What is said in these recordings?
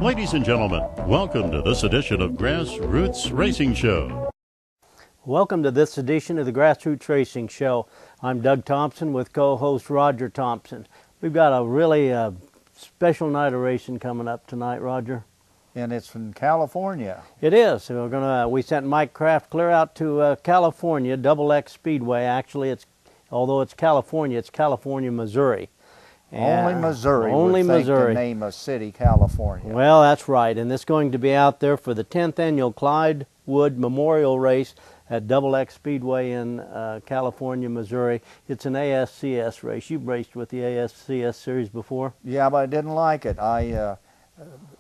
Ladies and gentlemen, welcome to this edition of Grassroots Racing Show. Welcome to this edition of the Grassroots Racing Show. I'm Doug Thompson with co-host Roger Thompson. We've got a really special night of racing coming up tonight, Roger. And it's from California. It is. We sent Mike Kraft clear out to California, Double X Speedway. Actually, although it's California, Missouri. Only Missouri Only would think Missouri. to name a city California. Well, that's right. And it's going to be out there for the 10th annual ClydeWood Memorial Race at Double X Speedway in California, Missouri. It's an ASCS race. You've raced with the ASCS series before? Yeah, but I didn't like it.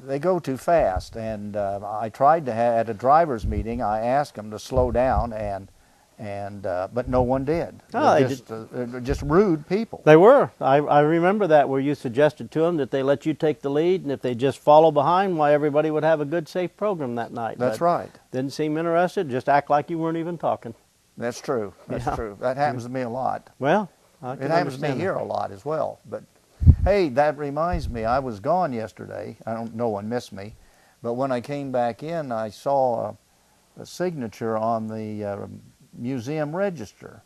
They go too fast, and I tried to at a driver's meeting. I asked them to slow down, but no one did. They're just rude people. They were. I remember that, where you suggested to them that they let you take the lead, and if they just follow behind, why, everybody would have a good, safe program that night. That's right. Didn't seem interested. Just act like you weren't even talking. That's true. That's true. That happens to me a lot. Well, it happens to me here a lot as well. But hey, that reminds me, I was gone yesterday. No one missed me, but when I came back in, I saw a signature on the museum register.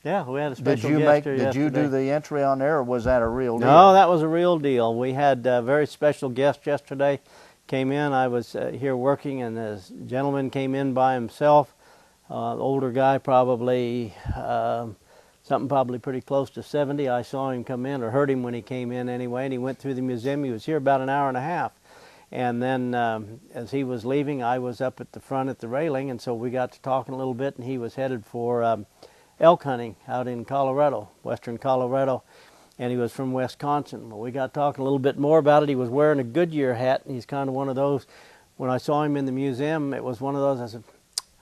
Yeah, we had a special guest here Did you do the entry on there, or was that a real deal? No, that was a real deal. We had a very special guest yesterday. Came in. I was here working, and this gentleman came in by himself. Older guy, probably something probably pretty close to 70. I saw him come in, or heard him when he came in anyway, and he went through the museum. He was here about an hour and a half. And then as he was leaving, I was up at the front at the railing, and so we got to talking a little bit, and he was headed for elk hunting out in Colorado, western Colorado, and he was from Wisconsin. Well, we got talking a little bit more about it. He was wearing a Goodyear hat, and he's kind of one of those. When I saw him in the museum, it was one of those, I said,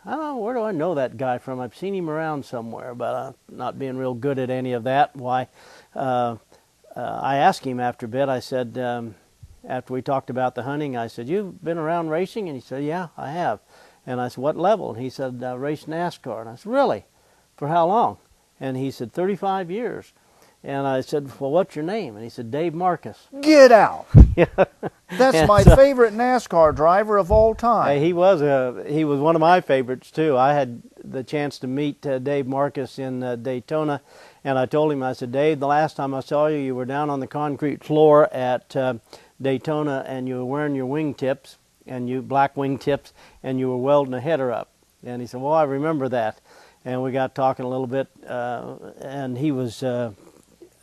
I don't know, where do I know that guy from? I've seen him around somewhere, but not being real good at any of that. Why? I asked him after a bit, I said, after we talked about the hunting, I said, you've been around racing? And he said, yeah, I have. And I said, what level? And he said, race NASCAR. And I said, really? For how long? And he said, 35 years. And I said, well, what's your name? And he said, Dave Marcus. Get out! Yeah. That's my favorite NASCAR driver of all time. He was one of my favorites, too. I had the chance to meet Dave Marcus in Daytona, and I told him, I said, Dave, the last time I saw you, you were down on the concrete floor at Daytona, and you were wearing your wingtips, and black wingtips, and you were welding a header up. And he said, well, I remember that. And we got talking a little bit, and he was a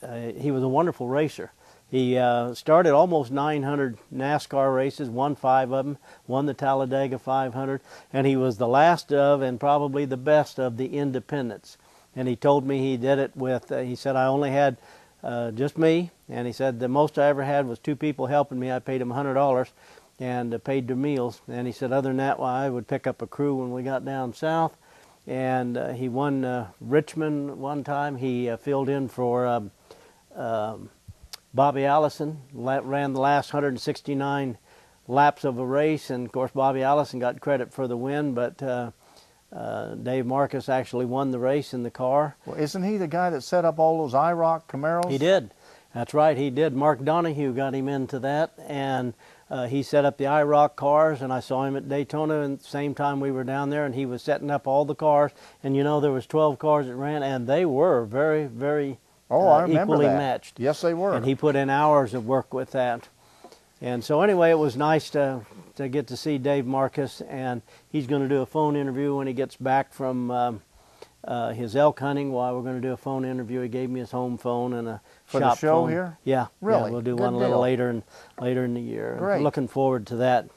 wonderful racer. He started almost 900 NASCAR races, won 5 of them, won the Talladega 500, and he was the last of, and probably the best of, the independents. And he told me he did it with, he said, I only had just me, and he said the most I ever had was 2 people helping me. I paid them $100 and paid their meals. And he said, other than that, well, I would pick up a crew when we got down south. And he won Richmond one time. He filled in for Bobby Allison, ran the last 169 laps of a race, and of course Bobby Allison got credit for the win, but Dave Marcus actually won the race in the car. Well, isn't he the guy that set up all those IROC Camaros? He did. That's right, he did. Mark Donahue got him into that, and he set up the IROC cars, and I saw him at Daytona at the same time we were down there, and he was setting up all the cars, and you know there was 12 cars that ran, and they were very, very I remember equally that. matched. Yes, they were. And he put in hours of work with that. And so anyway, it was nice to get to see Dave Marcus, and he's going to do a phone interview when he gets back from his elk hunting. While we're going to do a phone interview, he gave me his home phone and a for shop the show phone. Here. Yeah, really. Yeah, we'll do Good one a little deal. later in the year. Great. I'm looking forward to that.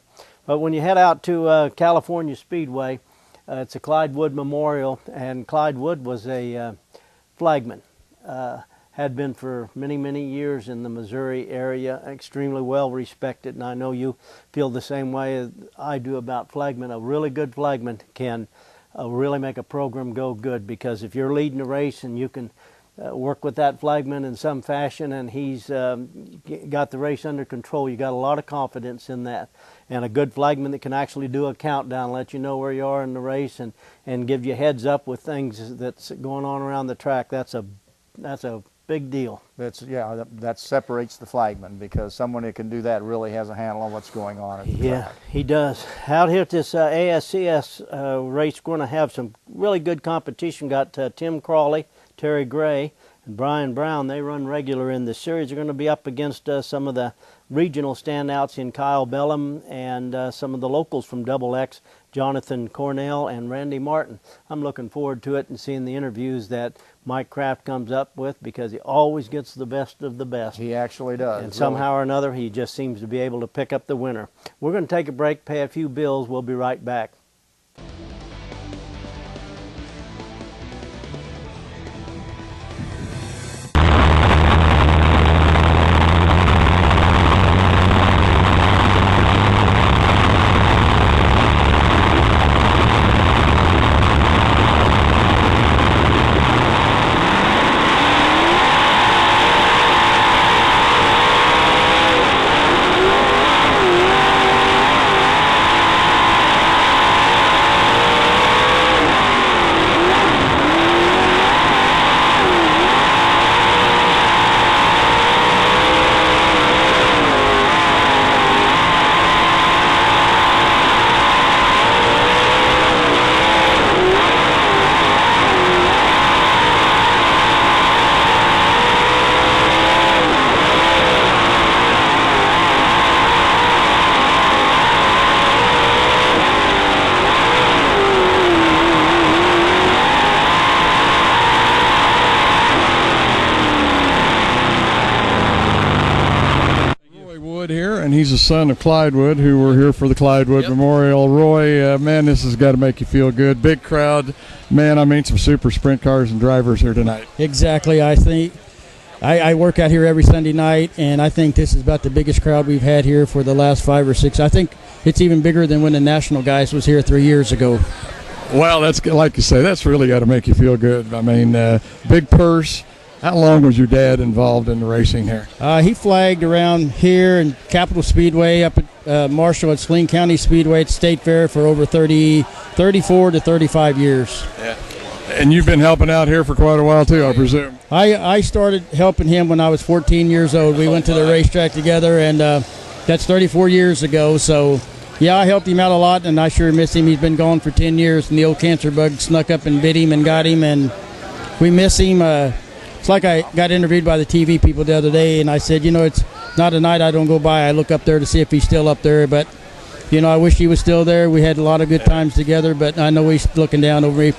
But when you head out to California Speedway, it's a ClydeWood Memorial, and ClydeWood was a flagman. Had been for many, many years in the Missouri area, extremely well respected, and I know you feel the same way as I do about flagmen. A really good flagman can really make a program go good, because if you're leading a race and you can work with that flagman in some fashion and he's got the race under control, you got a lot of confidence in that. And a good flagman that can actually do a countdown, let you know where you are in the race, and give you heads up with things that's going on around the track, that's a big deal. That separates the flagman, because someone who can do that really has a handle on what's going on at the track. He does. Out here at this ASCS race, we're going to have some really good competition. Got Tim Crawley, Terry Gray, and Brian Brown. They run regular in the series. They're going to be up against some of the regional standouts in Kyle Bellum and some of the locals from Double X, Jonathan Cornell and Randy Martin. I'm looking forward to it and seeing the interviews that Mike Kraft comes up with, because he always gets the best of the best. He actually does. And somehow or another, he just seems to be able to pick up the winner. We're going to take a break, pay a few bills. We'll be right back. He's the son of ClydeWood, who were here for the ClydeWood Memorial. Roy, man, this has got to make you feel good. Big crowd. Man, I mean, some super sprint cars and drivers here tonight. Exactly. I think I work out here every Sunday night, and I think this is about the biggest crowd we've had here for the last 5 or 6. I think it's even bigger than when the National guys was here 3 years ago. Well, that's like you say, that's really got to make you feel good. I mean, big purse. How long was your dad involved in the racing here? He flagged around here in Capitol Speedway, up at Marshall at Saline County Speedway at State Fair for over 34 to 35 years. Yeah. And you've been helping out here for quite a while too, I presume. I started helping him when I was 14 years old. We went to the racetrack together, and that's 34 years ago. So, yeah, I helped him out a lot, and I sure miss him. He's been gone for 10 years, and the old cancer bug snuck up and bit him and got him, and we miss him. It's like I got interviewed by the TV people the other day, and I said, you know, it's not a night I don't go by. I look up there to see if he's still up there, but, you know, I wish he was still there. We had a lot of good times together, but I know he's looking down over me.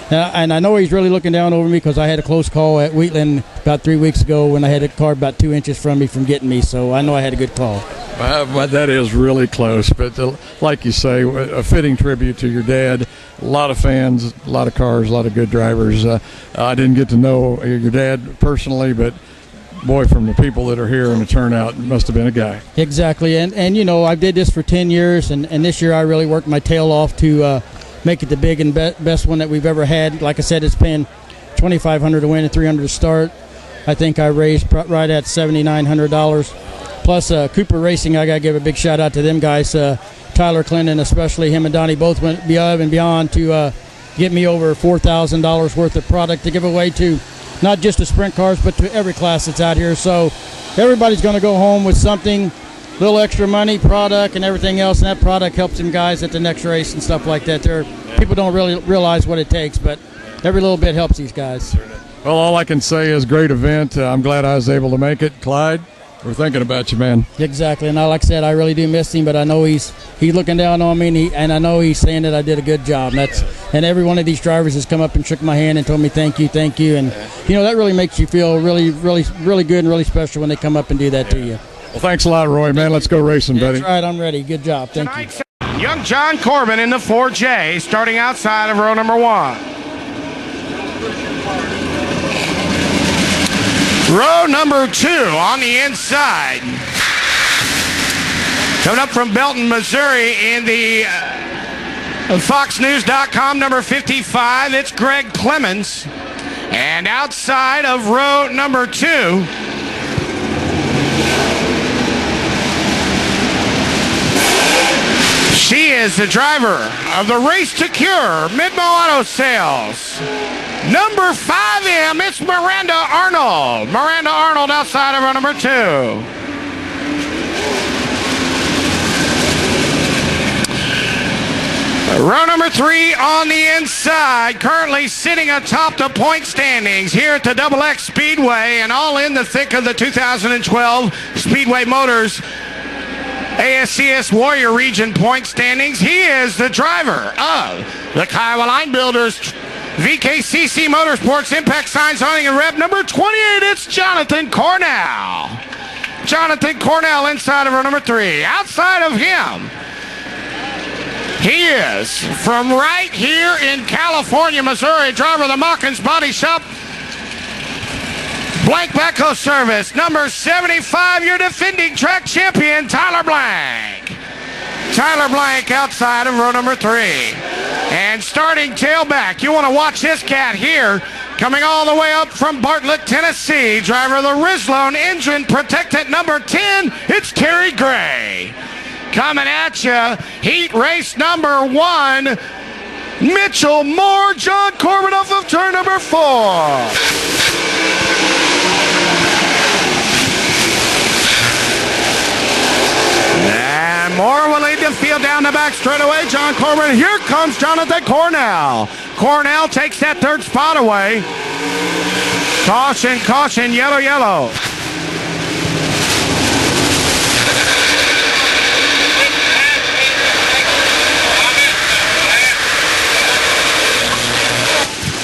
And I know he's really looking down over me because I had a close call at Wheatland about 3 weeks ago when I had a car about 2 inches from me from getting me, so I know I had a good call. But that is really close. But like you say, a fitting tribute to your dad. A lot of fans, a lot of cars, a lot of good drivers. I didn't get to know your dad personally, but boy, from the people that are here and the turnout, must have been a guy. Exactly. And you know, I did this for 10 years, and this year I really worked my tail off to make it the big and best one that we've ever had. Like I said, it's paying $2,500 to win and $300 to start. I think I raised right at $7,900. Plus Cooper Racing, I got to give a big shout out to them guys. Tyler Clinton, especially him and Donnie, both went above and beyond to get me over $4,000 worth of product to give away to not just the sprint cars, but to every class that's out here. So everybody's going to go home with something, little extra money, product, and everything else, and that product helps them guys at the next race and stuff like that. People don't really realize what it takes, but every little bit helps these guys. Well, all I can say is great event. I'm glad I was able to make it. Clyde, we're thinking about you, man. Exactly, and like I said, I really do miss him, but I know he's looking down on me, and I know he's saying that I did a good job. And every one of these drivers has come up and shook my hand and told me thank you, and you know that really makes you feel really, really, really good and really special when they come up and do that to you. Well, thanks a lot, Roy, man. Let's go racing, buddy. That's right, I'm ready. Good job. Thank you. Young John Corbin in the 4J, starting outside of row number 1. Row number 2 on the inside. Coming up from Belton, Missouri in the FoxNews.com number 55, it's Greg Clemens. And outside of row number 2, She is the driver of the Race to Cure Midmo Auto Sales. Number 5M, it's Miranda Arnold. Miranda Arnold outside of row number 2. Row number 3 on the inside, currently sitting atop the point standings here at the Double X Speedway, and all in the thick of the 2012 Speedway Motors ASCS Warrior Region point standings. He is the driver of the Kiowa Line Builders VKCC Motorsports Impact Signs Hunting and Rep number 28. It's Jonathan Cornell. Jonathan Cornell inside of row number 3. Outside of him, he is from right here in California, Missouri, driver of the Mawkins Body Shop Blank Backhoe Service, number 75, your defending track champion, Tyler Blank. Tyler Blank outside of row number 3. And starting tailback, you want to watch this cat here, coming all the way up from Bartlett, Tennessee, driver of the Rislone Engine Protectant number 10, it's Terry Gray. Coming at you, heat race number 1, Mitchell Moore, John Corbin off of turn number 4. And Moore will lead the field down the back straightaway. John Corbin, here comes Jonathan Cornell. Cornell takes that 3rd spot away. Caution, caution, yellow, yellow.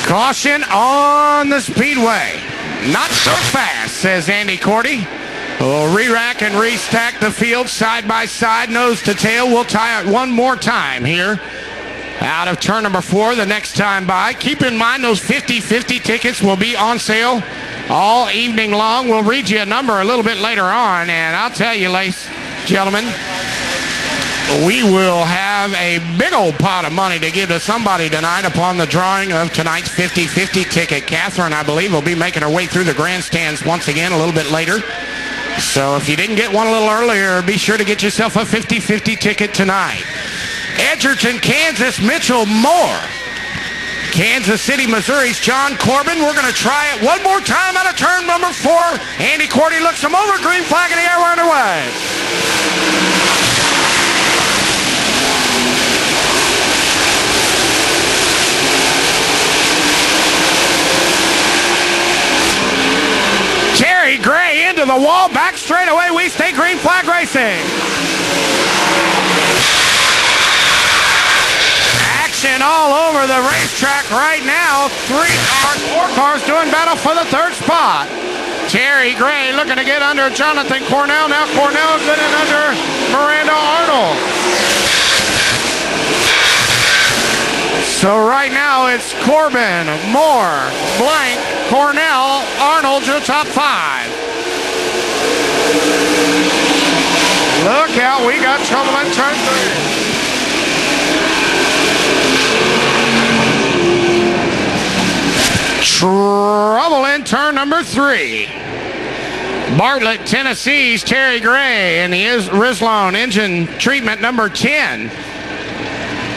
Caution on the speedway. Not so fast, says Andy Cordy. We'll re-rack and restack the field side by side, nose to tail. We'll tie it one more time here. Out of turn number 4 the next time by. Keep in mind those 50-50 tickets will be on sale all evening long. We'll read you a number a little bit later on, and I'll tell you, ladies, gentlemen, we will have a big old pot of money to give to somebody tonight upon the drawing of tonight's 50-50 ticket. Catherine, I believe, will be making her way through the grandstands once again a little bit later. So if you didn't get one a little earlier, be sure to get yourself a 50-50 ticket tonight. Edgerton, Kansas, Mitchell Moore. Kansas City, Missouri's John Corbin. We're going to try it one more time out of turn number 4. Andy Cordy looks him over. Green flag in the air. We're underway. Terry Gray into the wall, back straight away. We stay green flag racing. Action all over the racetrack right now. 4 cars doing battle for the 3rd spot. Terry Gray looking to get under Jonathan Cornell. Now Cornell's getting under Miranda Arnold. So right now it's Corbin, Moore, Blank, Cornell, Arnold to the top 5. Look out, we got trouble in turn 3. Trouble in turn number 3. Bartlett, Tennessee's Terry Gray and the Rislone Engine Treatment number 10.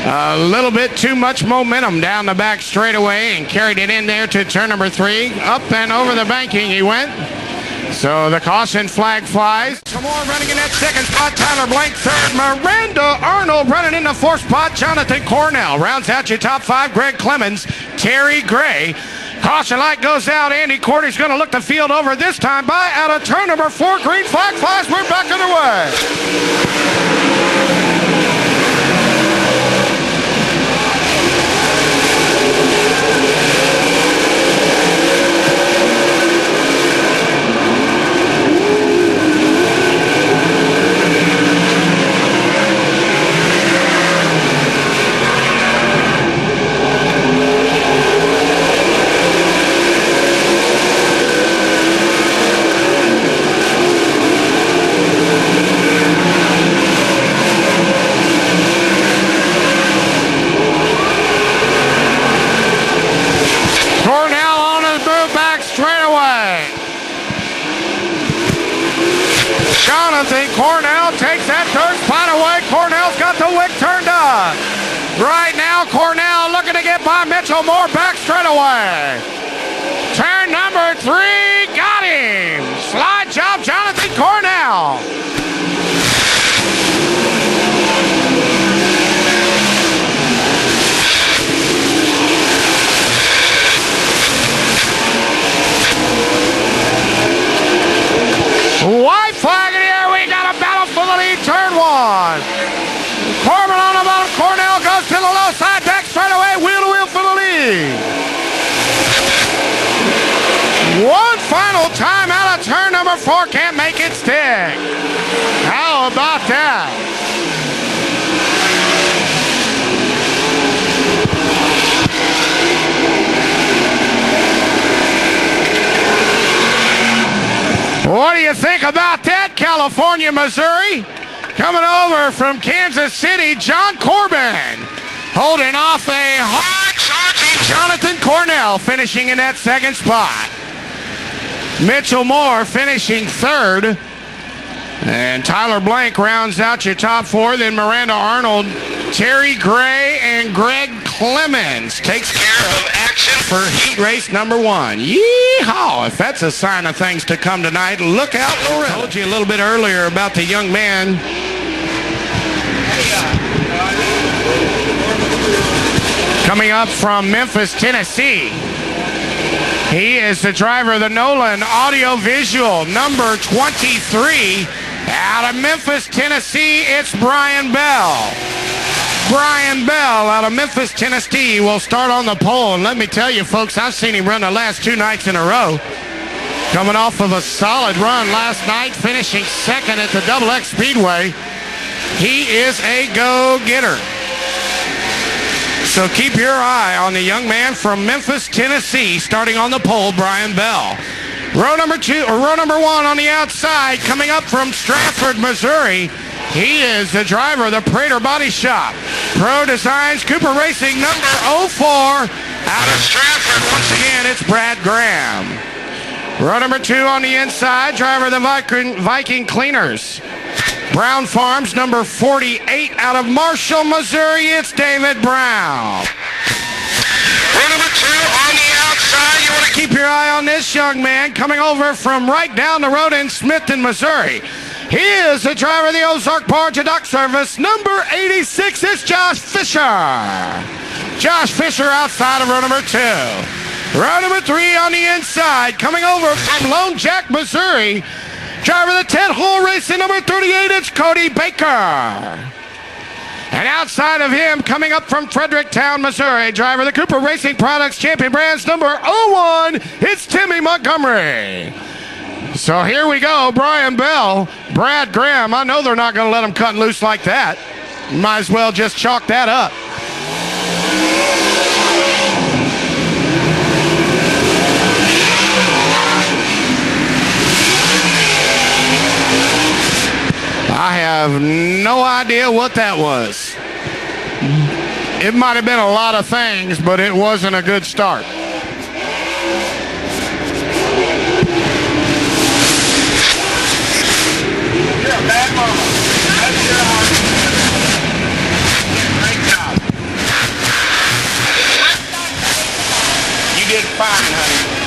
A little bit too much momentum down the back straightaway and carried it in there to turn number 3. Up and over the banking he went. So the caution flag flies. Some more running in that 2nd spot. Tyler Blank 3rd. Miranda Arnold running in the 4th spot. Jonathan Cornell rounds out your top 5. Greg Clemens, Terry Gray. Caution light goes out. Andy Cordy's going to look the field over this time by out of turn number 4. Green flag flies. We're back underway. Jonathan Cornell takes that 3rd spot away. Cornell's got the wick turned Right now, Cornell looking to get by Mitchell Moore back straight away. Turn number 3, got him. Slide job, Jonathan Cornell. White flag in the air. We got a battle for the lead. Turn 1. Corbin on the bottom. Cornell goes to the low side. Back straight away. Wheel to wheel for the lead. One final time out of turn number 4. Can't make it stick. How about that? What do you think about that, California, Missouri? Coming over from Kansas City, John Corbin holding off a hard-charging Jonathan Cornell, finishing in that second spot. Mitchell Moore finishing 3rd. And Tyler Blank rounds out your top 4. Then Miranda Arnold, Terry Gray, and Greg Clemens takes care of action for heat race number 1. Yeehaw! If that's a sign of things to come tonight, look out, Loretta. I told you a little bit earlier about the young man. Coming up from Memphis, Tennessee. He is the driver of the Nolan Audio Visual, number 23. Out of Memphis, Tennessee, it's Brian Bell. Brian Bell out of Memphis, Tennessee will start on the pole. And let me tell you, folks, I've seen him run the last 2 nights in a row. Coming off of a solid run last night, finishing 2nd at the Double X Speedway. He is a go-getter. So keep your eye on the young man from Memphis, Tennessee, starting on the pole, Brian Bell. Row number 1 on the outside, coming up from Stratford, Missouri. He is the driver of the Prater Body Shop. Pro Designs Cooper Racing, number 04. Out of Stratford, once again, it's Brad Graham. Row number 2 on the inside, driver of the Viking Cleaners. Brown Farms, number 48, out of Marshall, Missouri, it's David Brown. Row number 2 on the outside, you want to keep your eye on this young man coming over from right down the road in Smithton, Missouri. He is the driver of the Ozark Barge and Dock Service, number 86, it's Josh Fisher. Josh Fisher outside of row number 2. Row number 3 on the inside, coming over from Lone Jack, Missouri. Driver of the Ted Hall Racing, number 38, it's Cody Baker. And outside of him, coming up from Fredericktown, Missouri, driver of the Cooper Racing Products Champion Brands, number 01, it's Timmy Montgomery. So here we go, Brian Bell, Brad Graham. I know they're not going to let him cut loose like that. Might as well just chalk that up. I have no idea what that was. It might have been a lot of things, but it wasn't a good start. You're a bad mama. That's your heart. Great job. You did fine, honey.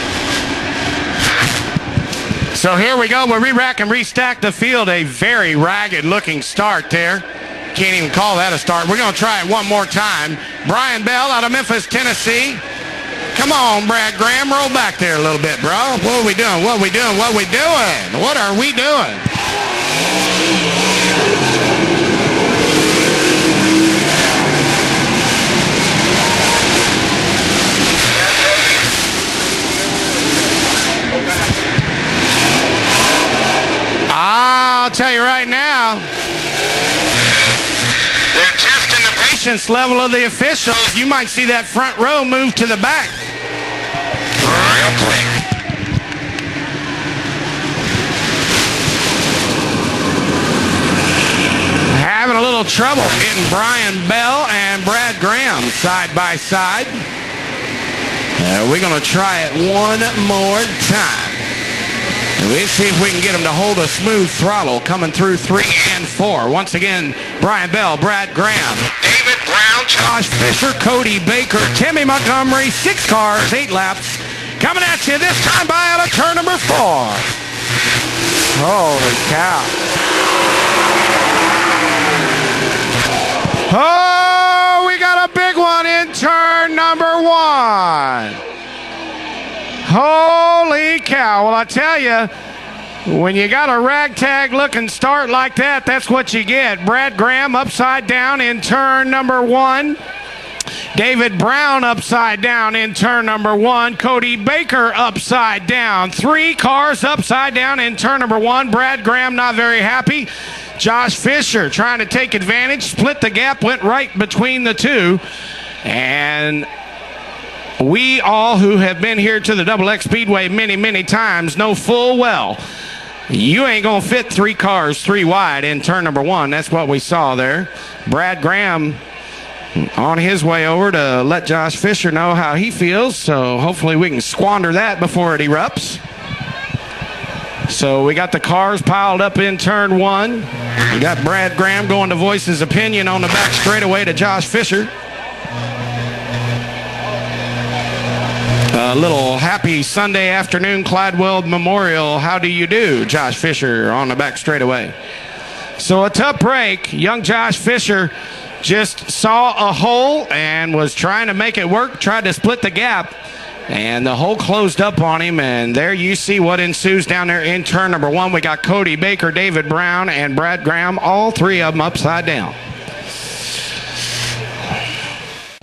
So here we go. We'll re-rack and restack the field. A very ragged-looking start there. Can't even call that a start. We're going to try it one more time. Brian Bell out of Memphis, Tennessee. Come on, Brad Graham. Roll back there a little bit, bro. What are we doing? What are we doing? What are we doing? What are we doing? I'll tell you right now, they're testing the patience level of the officials. You might see that front row move to the back real quick. Having a little trouble getting Brian Bell and Brad Graham side by side. We're going to try it one more time. Let's see if we can get them to hold a smooth throttle coming through 3 and 4. Once again, Brian Bell, Brad Graham, David Brown, Josh Fisher, Cody Baker, Timmy Montgomery. 6 cars, 8 laps. Coming at you this time by out of turn number 4. Holy cow. Oh, we got a big one in turn number 1. Holy cow. Well, I tell you, when you got a ragtag looking start like that, that's what you get. Brad Graham upside down in turn number 1. David Brown upside down in turn number 1. Cody Baker upside down. 3 cars upside down in turn number 1. Brad Graham not very happy. Josh Fisher trying to take advantage. Split the gap, went right between the two. And we all who have been here to the Double X Speedway many, many times know full well you ain't going to fit 3 cars 3 wide in turn number 1. That's what we saw there. Brad Graham on his way over to let Josh Fisher know how he feels, so hopefully we can squander that before it erupts. So we got the cars piled up in turn 1. We got Brad Graham going to voice his opinion on the back straightaway to Josh Fisher. A little happy Sunday afternoon ClydeWood Memorial. How do you do, Josh Fisher on the back straightaway. So a tough break. Young Josh Fisher just saw a hole and was trying to make it work, tried to split the gap, and the hole closed up on him, and there you see what ensues down there in turn number 1. We got Cody Baker, David Brown, and Brad Graham, all 3 of them upside down.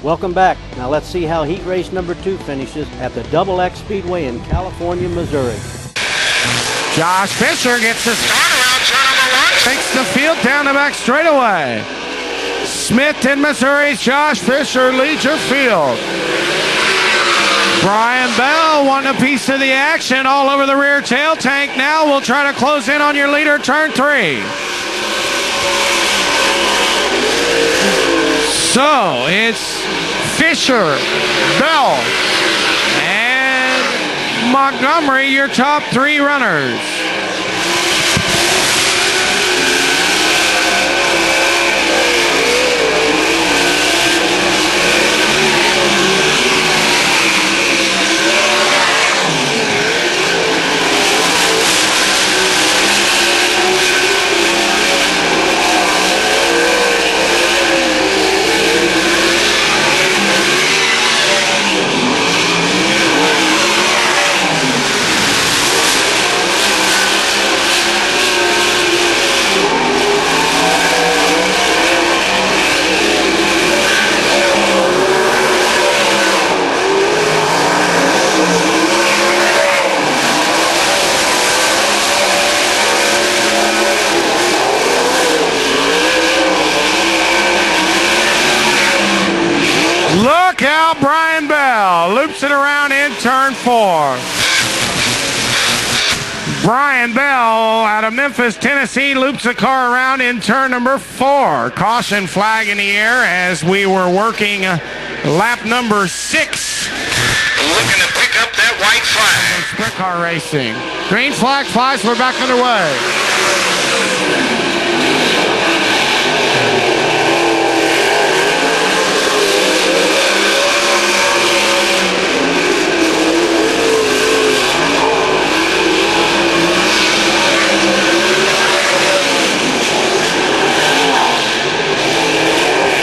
Welcome back. Now let's see how heat race number 2 finishes at the Double X Speedway in California, Missouri. Josh Fisher gets the start around turn number 1. Takes the field down the back straightaway. Smith in Missouri's Josh Fisher leads your field. Brian Bell won a piece of the action all over the rear tail tank. Now we'll try to close in on your leader, turn 3. So it's Fisher, Bell, and Montgomery, your top 3 runners. Look out, Brian Bell loops it around in turn 4. Brian Bell out of Memphis, Tennessee, loops the car around in turn number 4. Caution flag in the air as we were working lap number 6. Looking to pick up that white flag. Sprint car racing. Green flag flies, we're back underway.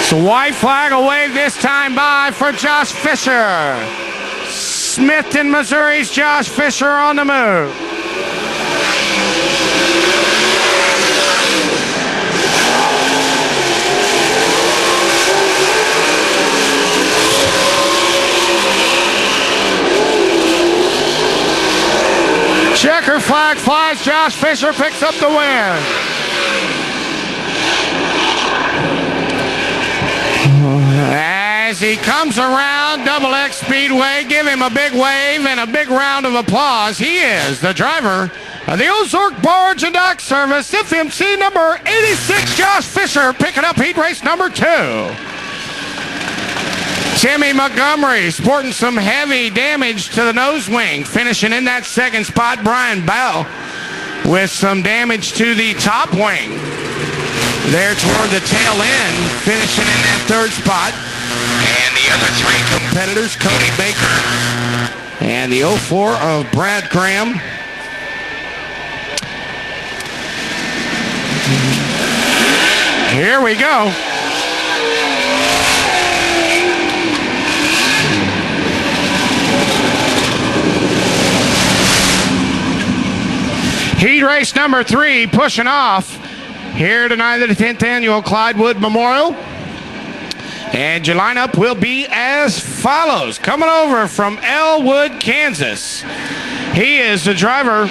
So white flag, a wave this time by for Josh Fisher. Smith in Missouri's Josh Fisher on the move. Checker flag flies, Josh Fisher picks up the win. As he comes around Double X Speedway, give him a big wave and a big round of applause. He is the driver of the Ozark Barge and Dock Service, FMC number 86, Josh Fisher, picking up heat race number 2. Timmy Montgomery sporting some heavy damage to the nose wing, finishing in that 2nd spot. Brian Bell with some damage to the top wing. there toward the tail end, finishing in that third spot. And the other three competitors, Cody Baker and the 04 of Brad Graham. Here we go. Heat race number 3 pushing off here tonight at the 10th annual ClydeWood Memorial. And your lineup will be as follows. Coming over from Elwood, Kansas. He is the driver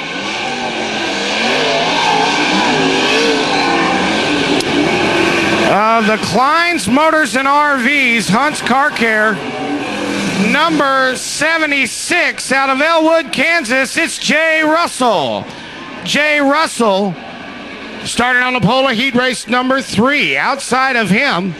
of the Klein's Motors and RVs, Hunt's Car Care. Number 76 out of Elwood, Kansas, it's Jay Russell. Jay Russell started on the pole of heat race number 3. Outside of him,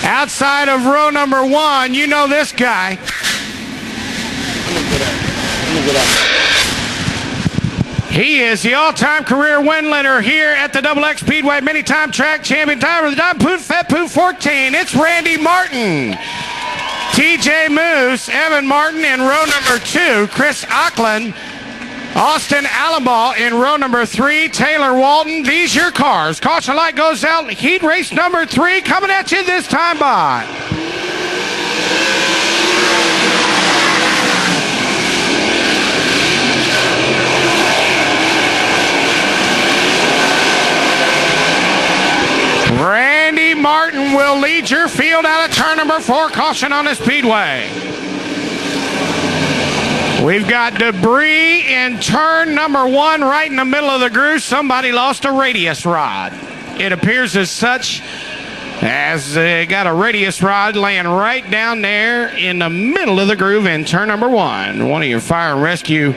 outside of row number 1, you know this guy. He is the all-time career win leader here at the Double X Speedway, many-time track champion, driver of the Don Poot Fat Poot 14. It's Randy Martin. TJ Moose, Evan Martin in row number 2, Chris Auckland, Austin Allenball in row number 3, Taylor Walton. These your cars. Caution light goes out. Heat race number 3 coming at you this time by. Randy Martin will lead your field out of turn number 4. Caution on the speedway. We've got debris in turn number 1 right in the middle of the groove. Somebody lost a radius rod. It appears as such, as they got a radius rod laying right down there in the middle of the groove in turn number 1. One of your fire and rescue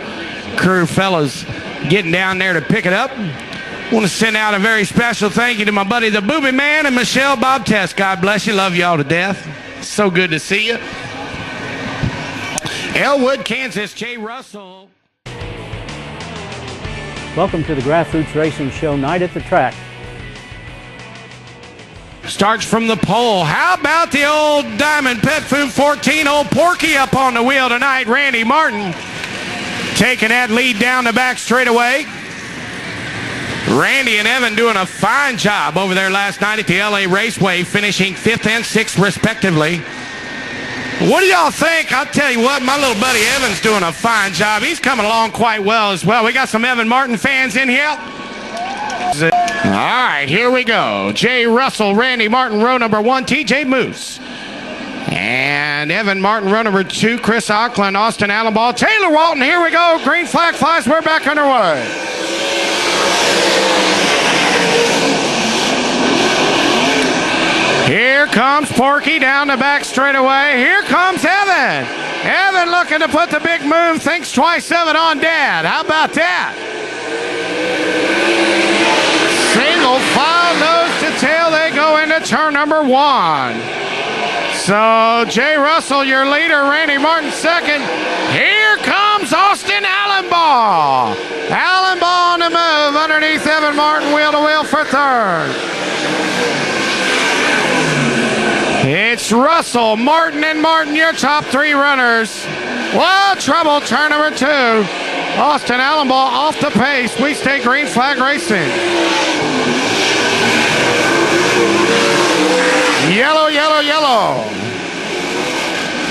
crew fellas getting down there to pick it up. Want to send out a very special thank you to my buddy the Booby Man and Michelle Bob Test. God bless you. Love you all to death. So good to see you. Elwood, Kansas, Jay Russell. Welcome to the Grassroots Racing Show, night at the track. Starts from the pole. How about the old Diamond Pet Food 14, old Porky up on the wheel tonight. Randy Martin taking that lead down the back straightaway. Randy and Evan doing a fine job over there last night at the LA Raceway, finishing 5th and 6th respectively. What do y'all think? I'll tell you what, my little buddy Evan's doing a fine job. He's coming along quite well as well. We got some Evan Martin fans in here. All right, here we go. Jay Russell, Randy Martin, row number 1, TJ Moose. And Evan Martin, row number 2, Chris Auckland, Austin Allenball, Taylor Walton. Here we go. Green flag flies. We're back underway. Here comes Porky down the back straightaway. Here comes Evan. Evan looking to put the big move. Thinks twice of it on Dad. How about that? Single file nose to tail. They go into turn number 1. So Jay Russell, your leader. Randy Martin second. Here comes Austin Allenball. Allenball on the move underneath Evan Martin, wheel to wheel for third. It's Russell, Martin, and Martin, your top 3 runners. Well, trouble, turn number 2. Austin Allenball off the pace. We stay green flag racing. Yellow, yellow, yellow.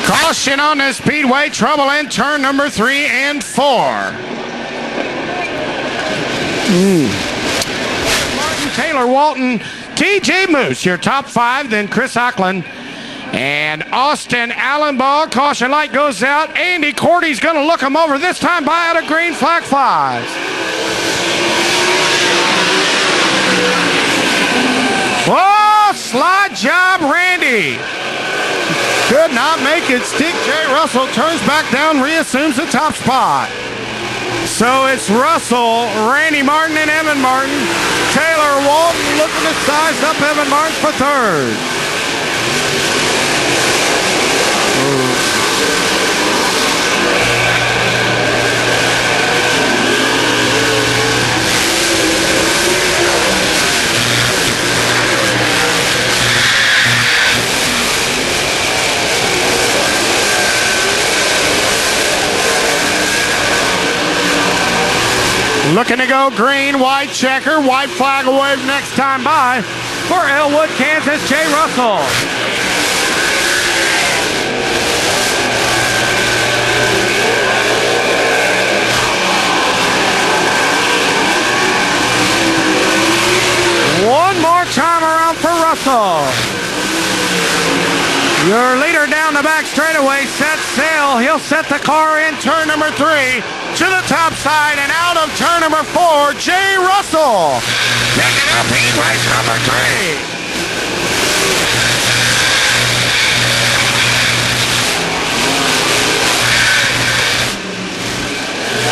Caution on the speedway. Trouble in turn number 3 and 4. Martin, Taylor Walton, TJ Moose, your top 5, then Chris Auckland and Austin Allenball. Caution light goes out. Andy Cordy's going to look him over, this time by out of green flag flies. Oh, slide job, Randy. Could not make it stick. Jay Russell turns back down, reassumes the top spot. So it's Russell, Randy Martin, and Evan Martin. Taylor Walton looking to size up Evan Martin for third. Looking to go green, white checker, white flag away next time by for Elwood, Kansas, Jay Russell. One more time around for Russell. Your leader down the back straightaway sets sail. He'll set the car in turn number 3 to the top side and out of turn number 4, Jay Russell. Picking up heat race number 3.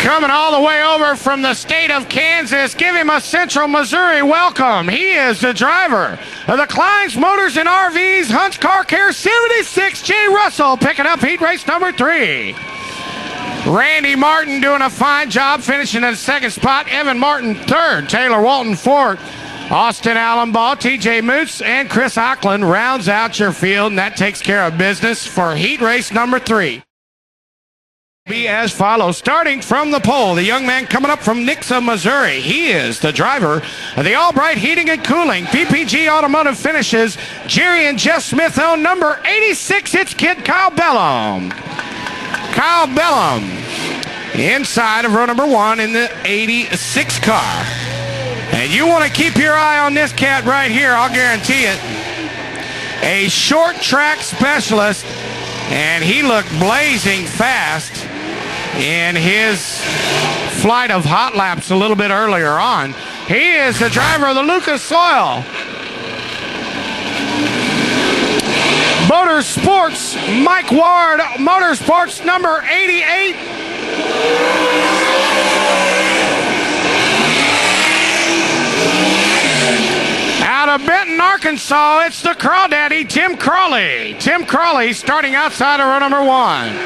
Coming all the way over from the state of Kansas, give him a Central Missouri welcome. He is the driver of the Clyde's Motors and RVs Hunt's Car Care 76, Jay Russell, picking up heat race number 3. Randy Martin doing a fine job, finishing in the second spot. Evan Martin third. Taylor Walton fourth. Austin Allenbaugh, TJ Moots, and Chris Auckland rounds out your field, and that takes care of business for heat race number 3. Be as follows. Starting from the pole, the young man coming up from Nixa, Missouri. He is the driver of the Albright Heating and Cooling PPG Automotive Finishes. Jerry and Jeff Smith own number 86. It's kid Kyle Bellum. Kyle Bellum inside of row number 1 in the 86 car. And you want to keep your eye on this cat right here, I'll guarantee it. A short track specialist, and he looked blazing fast in his flight of hot laps a little bit earlier on. He is the driver of the Lucas Soil Motorsports, Mike Ward Motorsports number 88. Out of Benton, Arkansas, it's the Crawdaddy, Tim Crawley. Tim Crawley starting outside of row number 1.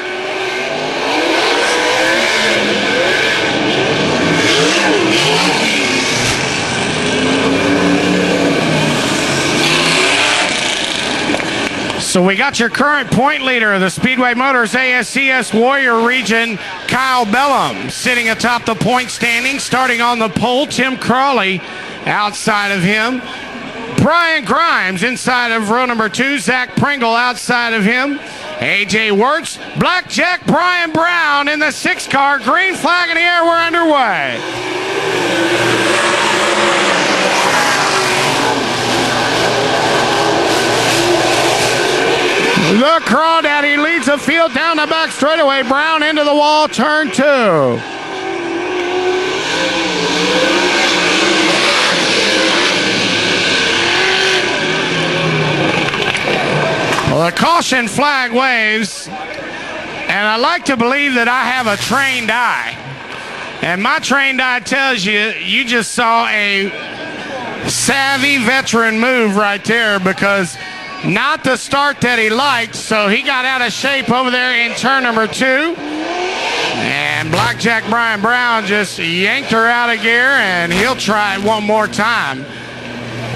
So we got your current point leader of the Speedway Motors ASCS Warrior Region, Kyle Bellum, sitting atop the point standing. Starting on the pole, Tim Crawley outside of him. Brian Grimes inside of row number 2. Zach Pringle outside of him. AJ Wirtz, Blackjack Brian Brown in the 6 car. Green flag in the air, we're underway. The Crawdaddy leads the field down the back straightaway. Brown into the wall, turn 2. Well, the caution flag waves, and I like to believe that I have a trained eye. And my trained eye tells you, you just saw a savvy veteran move right there, because not the start that he liked, so he got out of shape over there in turn number 2. And Blackjack Brian Brown just yanked her out of gear, and he'll try it one more time.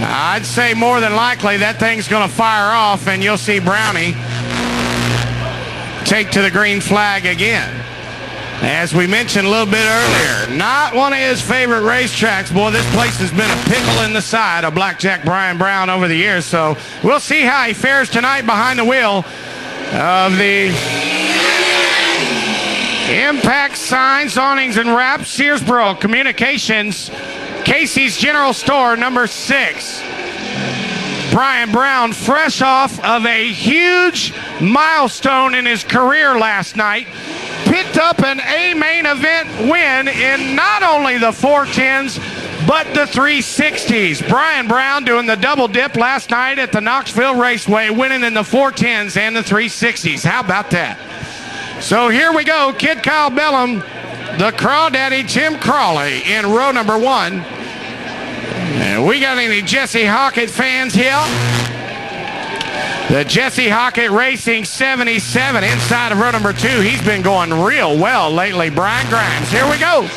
I'd say more than likely that thing's going to fire off, and you'll see Brownie take to the green flag again. As we mentioned a little bit earlier, not one of his favorite racetracks. Boy, this place has been a pickle in the side of Blackjack Brian Brown over the years, so we'll see how he fares tonight behind the wheel of the Impact Signs, Awnings, and Wraps, Searsboro Communications, Casey's General Store, number 6. Brian Brown, fresh off of a huge milestone in his career last night, picked up an A main event win in not only the 410s, but the 360s. Brian Brown doing the double dip last night at the Knoxville Raceway, winning in the 410s and the 360s. How about that? So here we go. Kid Kyle Bellum, the Crawdaddy Tim Crawley in row number 1. And we got any Jesse Hockett fans here? The Jesse Hockett Racing 77 inside of row number 2. He's been going real well lately. Brian Grimes. Here we go.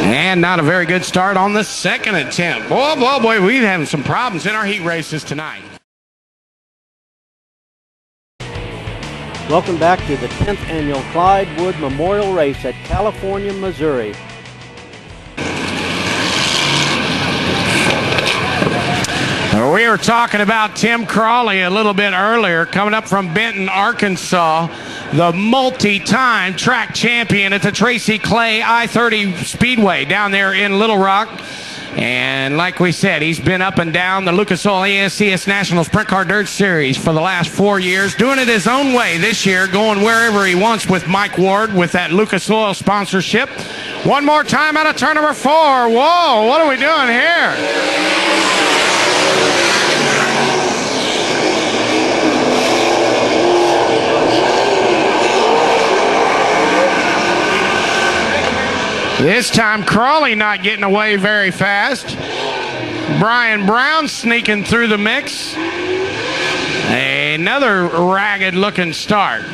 And not a very good start on the second attempt. Boy, we're having some problems in our heat races tonight. Welcome back to the 10th annual ClydeWood Memorial Race at California, Missouri. We were talking about Tim Crawley a little bit earlier, coming up from Benton, Arkansas, the multi-time track champion at the Tracy Clay I-30 Speedway down there in Little Rock. And like we said, he's been up and down the Lucas Oil ASCS National Sprint Car Dirt Series for the last 4 years, doing it his own way this year, going wherever he wants with Mike Ward with that Lucas Oil sponsorship. One more time out of turn number 4. Whoa, what are we doing here? This time, Crawley not getting away very fast. Brian Brown sneaking through the mix. Another ragged-looking start.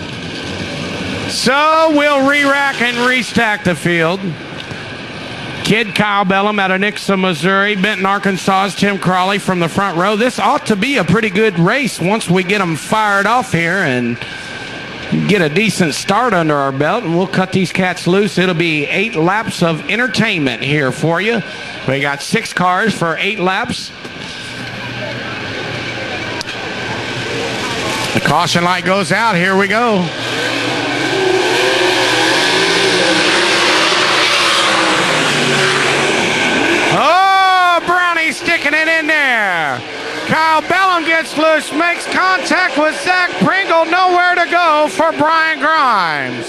So we'll re-rack and restack the field. Kid Kyle Bellum out of Nixa, Missouri. Benton, Arkansas's Tim Crawley from the front row. This ought to be a pretty good race once we get them fired off here and get a decent start under our belt, and we'll cut these cats loose. It'll be 8 laps of entertainment here for you. We got 6 cars for 8 laps. The caution light goes out. Here we go. Oh, Brownie sticking it in there. Kyle Bellum gets loose, makes contact with Zach Pringle. Nowhere to go for Brian Grimes.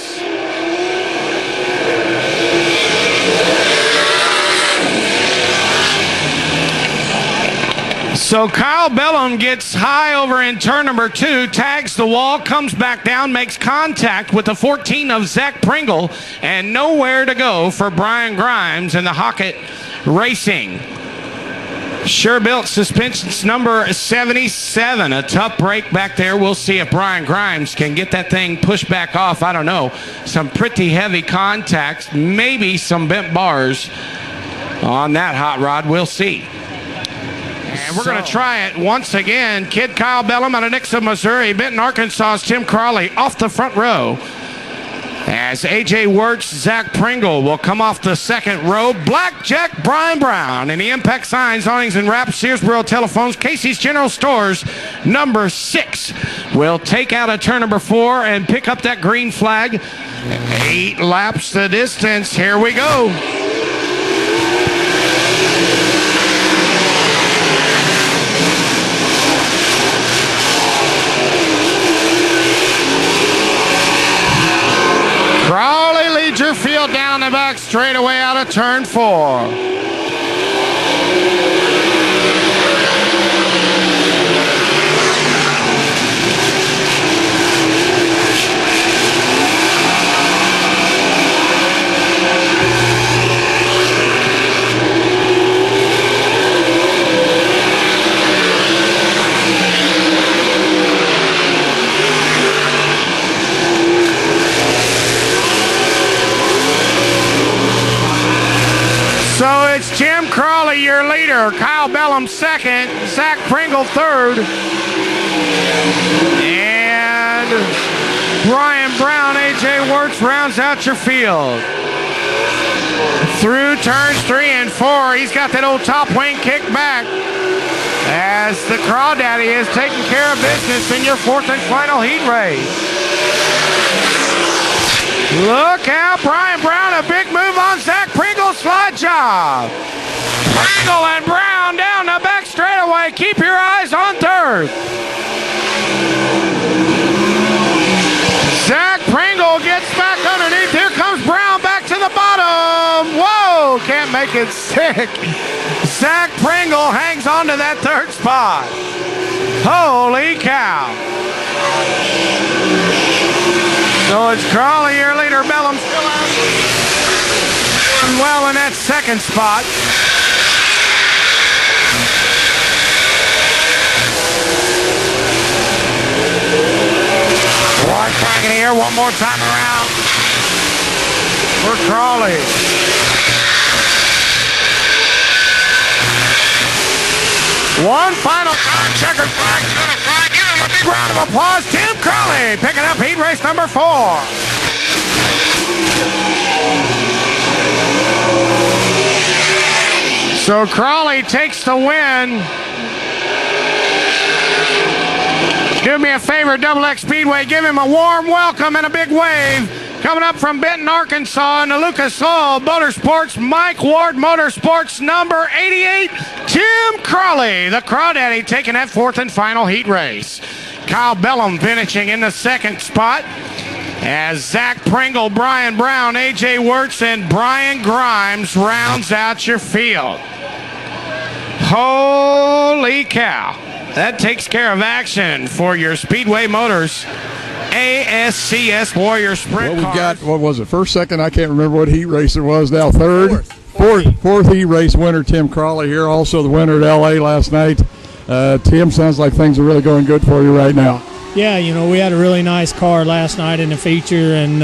So Kyle Bellum gets high over in turn number 2, tags the wall, comes back down, makes contact with the 14 of Zach Pringle, and nowhere to go for Brian Grimes in the Hockett Racing. Sure Built Suspensions number 77. A tough break back there. We'll see if Brian Grimes can get that thing pushed back off. I don't know. Some pretty heavy contacts. Maybe some bent bars on that hot rod. We'll see. And we're going to try it once again. Kid Kyle Bellum out of Nixa, Missouri. Benton, Arkansas's Tim Crawley off the front row. As A.J. Wirtz, Zach Pringle will come off the second row. Blackjack Brian Brown. And the Impact Signs, Awnings and Wraps, Searsboro Telephones, Casey's General Stores, number 6 will take out a turn number 4 and pick up that green flag. 8 laps the distance. Here we go. Crawley leads your field down the back straightaway out of turn 4. So it's Tim Crawley, your leader. Kyle Bellum second. Zach Pringle third. And Brian Brown, A.J. Wirtz rounds out your field. Through turns 3 and 4, he's got that old top wing kick back as the Crawdaddy is taking care of business in your 4th and final heat race. Look out, Brian Brown, a big move on Zach Pringle, slide job. Pringle and Brown down the back straightaway. Keep your eyes on third. Zach Pringle gets back underneath. Here comes Brown back to the bottom. Whoa, can't make it stick. Zach Pringle hangs on to that third spot. Holy cow. So it's Crawley, your leader. Bellum still out. Well in that second spot. Roy back in here one more time around for Crawley. One final time, checkered flag. Give him a big round of applause. Tim Crawley picking up heat race number 4. So Crawley takes the win. Do me a favor, Double X Speedway, give him a warm welcome and a big wave. Coming up from Benton, Arkansas, in the Lucas Oil Motorsports, Mike Ward Motorsports, number 88, Tim Crawley, the Crawdaddy, taking that 4th and final heat race. Kyle Bellum finishing in the 2nd spot as Zach Pringle, Brian Brown, AJ Wirtz, and Brian Grimes rounds out your field. Holy cow. That takes care of action for your Speedway Motors ASCS Warrior Sprint Well, we cars. got, what was it, first, second? I can't remember what heat race it was now. Third? Fourth heat race winner, Tim Crawley here. Also the winner at L.A. last night. Tim, sounds like things are really going good for you right now. Yeah, you know, we had a really nice car last night in the feature and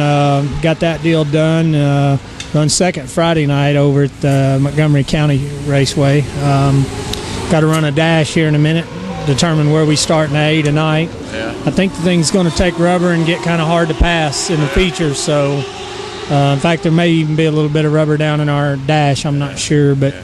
got that deal done. Run second Friday night over at the Montgomery County Raceway. Got to run a dash here in a minute, determine where we start in A tonight. Yeah. I think the thing's going to take rubber and get kind of hard to pass in the features. So, in fact, there may even be a little bit of rubber down in our dash. I'm not sure, but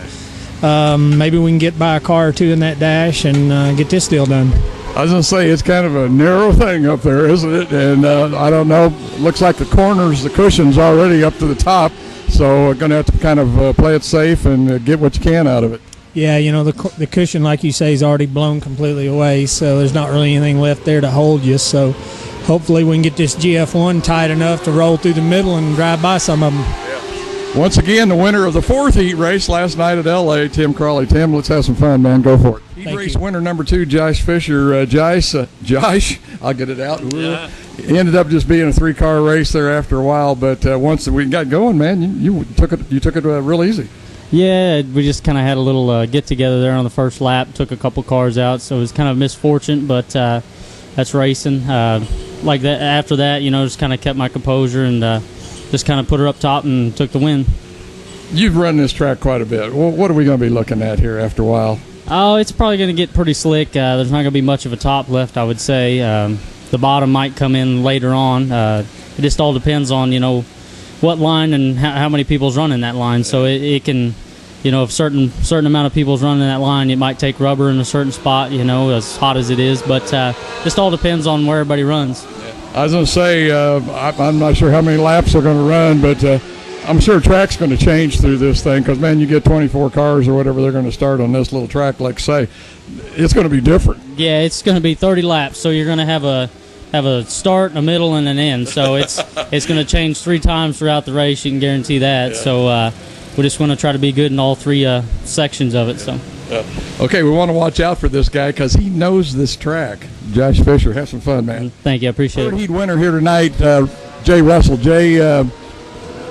maybe we can get by a car or two in that dash and get this deal done. I was going to say, it's kind of a narrow thing up there, isn't it? And I don't know. Looks like the corners, the cushion's already up to the top. So we're going to have to kind of play it safe and get what you can out of it. Yeah, you know, the cushion, like you say, is already blown completely away, so there's not really anything left there to hold you. So hopefully we can get this GF1 tight enough to roll through the middle and drive by some of them. Yeah. Once again, the winner of the 4th heat race last night at L.A., Tim Crawley. Tim, let's have some fun, man. Go for it. Heat race winner number 2, Josh Fisher. Josh, I'll get it out. Yeah. Ended up just being a 3-car race there after a while, but once we got going, man, you took it real easy. Yeah, we just kind of had a little get-together there on the first lap, took a couple cars out, so it was kind of misfortune, but that's racing. Like that. After that, you know, just kind of kept my composure and just kind of put her up top and took the win. You've run this track quite a bit. Well, what are we going to be looking at here after a while? Oh, it's probably going to get pretty slick. There's not going to be much of a top left, I would say. The bottom might come in later on. It just all depends on, you know, what line and how many people's running that line. So it can, you know, if certain amount of people's running that line, it might take rubber in a certain spot, you know, as hot as it is. But just all depends on where everybody runs. I was going to say, I'm not sure how many laps they're going to run, but I'm sure track's going to change through this thing because, man, you get 24 cars or whatever they're going to start on this little track, like say, it's going to be different. Yeah, it's going to be 30 laps, so you're going to have a start, a middle, and an end. So it's going to change 3 times throughout the race. You can guarantee that. Yeah. So we just want to try to be good in all 3 sections of it. So. Okay, we want to watch out for this guy because he knows this track. Josh Fisher, have some fun, man. Thank you, I appreciate it. Third heat winner here tonight, Jay Russell. Jay,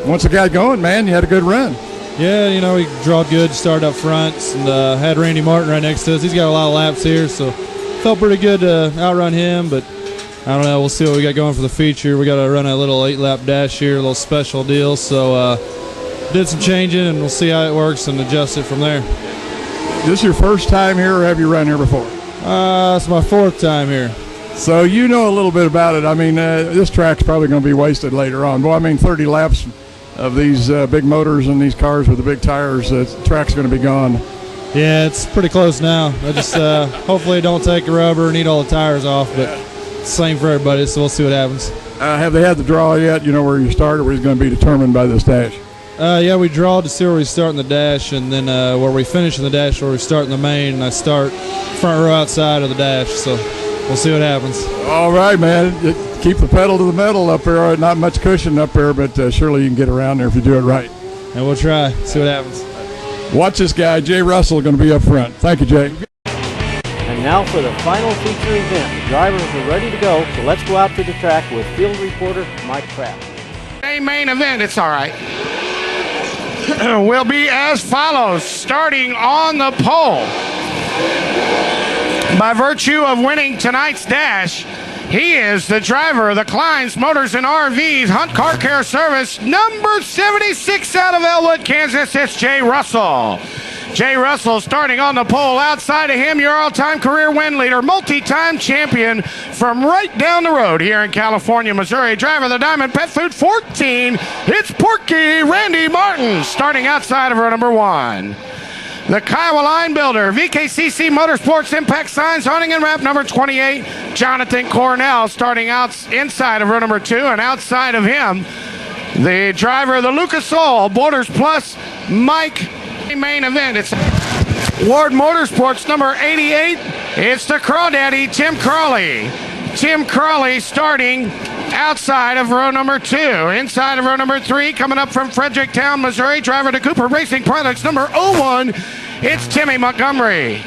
once it got going, man, you had a good run. Yeah, you know, he drawed good, started up front, and had Randy Martin right next to us. He's got a lot of laps here, so felt pretty good to outrun him, but I don't know. We'll see what we got going for the feature. We got to run a little 8-lap dash here, a little special deal. So did some changing, and we'll see how it works and adjust it from there. This your first time here, or have you run here before? It's my 4th time here. So you know a little bit about it. I mean, this track's probably going to be wasted later on. Well, I mean, 30 laps of these big motors and these cars with the big tires, the track's going to be gone. Yeah, it's pretty close now. I just hopefully don't take the rubber and eat all the tires off, but it's the same for everybody, so we'll see what happens. Have they had the draw yet? You know where you start, or is it going to be determined by this dash? Yeah, we draw to see where we start in the dash, and then where we finish in the dash, where we start in the main, and I start front row outside of the dash. So we'll see what happens. All right, man. Keep the pedal to the metal up there. Not much cushion up there, but surely you can get around there if you do it right. And we'll try. See what happens. Watch this guy, Jay Russell, going to be up front. Thank you, Jay. And now for the final feature event. The drivers are ready to go, so let's go out to the track with field reporter Mike Kraft. A main event, it's all right. Will be as follows, starting on the pole. By virtue of winning tonight's dash, he is the driver of the Clyde's Motors and RVs Hunt Car Care Service, number 76 out of Elwood, Kansas. It's Jay Russell. Jay Russell starting on the pole. Outside of him, your all-time career win leader, multi-time champion from right down the road here in California, Missouri. Driver of the Diamond Pet Food 14, it's Porky Randy Martin starting outside of row number 1. The Kiowa Line Builder, VKCC Motorsports Impact Signs, hunting and wrap number 28, Jonathan Cornell starting out inside of row number 2, and outside of him, the driver of the Lucas Oil Borders Plus, Mike. Main event, it's Ward Motorsports number 88. It's the Crawdaddy, Tim Crawley. Tim Crawley starting outside of row number 2. Inside of row number 3, coming up from Fredericktown, Missouri, driver to Cooper Racing Products number 01. It's Timmy Montgomery.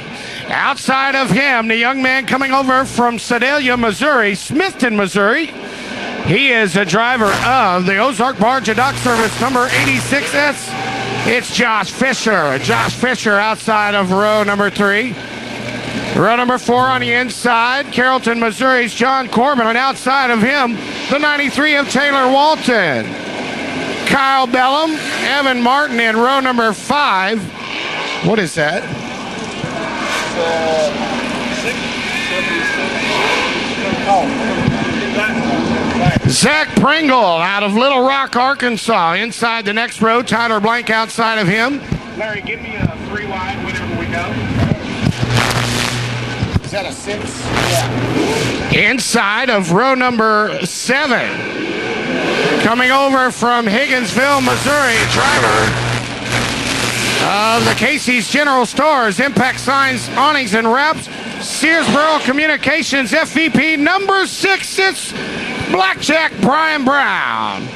Outside of him, the young man coming over from Sedalia, Missouri, Smithton, Missouri. He is a driver of the Ozark Barge and Dock Service number 86S. It's Josh Fisher. Josh Fisher outside of row number 3. Row number 4 on the inside, Carrollton, Missouri's John Corbin, and outside of him, the 93 of Taylor Walton. Kyle Bellum, Evan Martin in row number 5. What is that? Zach Pringle out of Little Rock, Arkansas. Inside the next row, Tyler Blank outside of him. Larry, give me a 3 wide whenever we go. Is that a 6? Yeah. Inside of row number 7. Coming over from Higginsville, Missouri, driver of the Casey's General Stores, Impact Signs, Awnings and Wraps, Searsboro Communications, FVP number 6, it's Blackjack Brian Brown.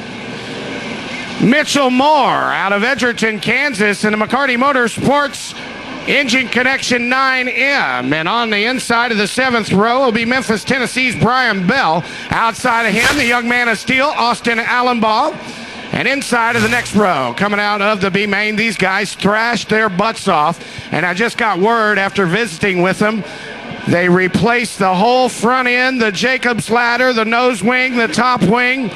Mitchell Moore out of Edgerton, Kansas, in the McCarty Motorsports Engine Connection 9M. And on the inside of the 7th row will be Memphis, Tennessee's Brian Bell. Outside of him, the young man of steel, Austin Allenbaugh. And inside of the next row, coming out of the B main, these guys thrashed their butts off. And I just got word after visiting with them, they replaced the whole front end, the Jacobs ladder, the nose wing, the top wing.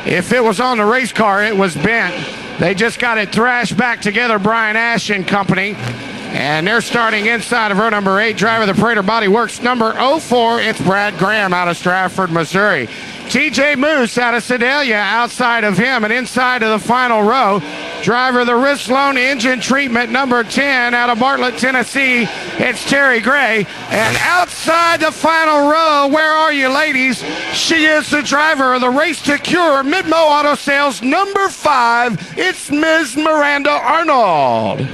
If it was on the race car, it was bent. They just got it thrashed back together, Brian Ash and company. And they're starting inside of row number 8, driver of the Prater Body Works number 04. It's Brad Graham out of Stratford, Missouri. TJ Moose out of Sedalia outside of him, and inside of the final row, driver of the Rislone Engine Treatment number 10 out of Bartlett, Tennessee, it's Terry Gray. And outside the final row, where are you ladies? She is the driver of the Race to Cure Midmo Auto Sales number 5, it's Ms. Miranda Arnold.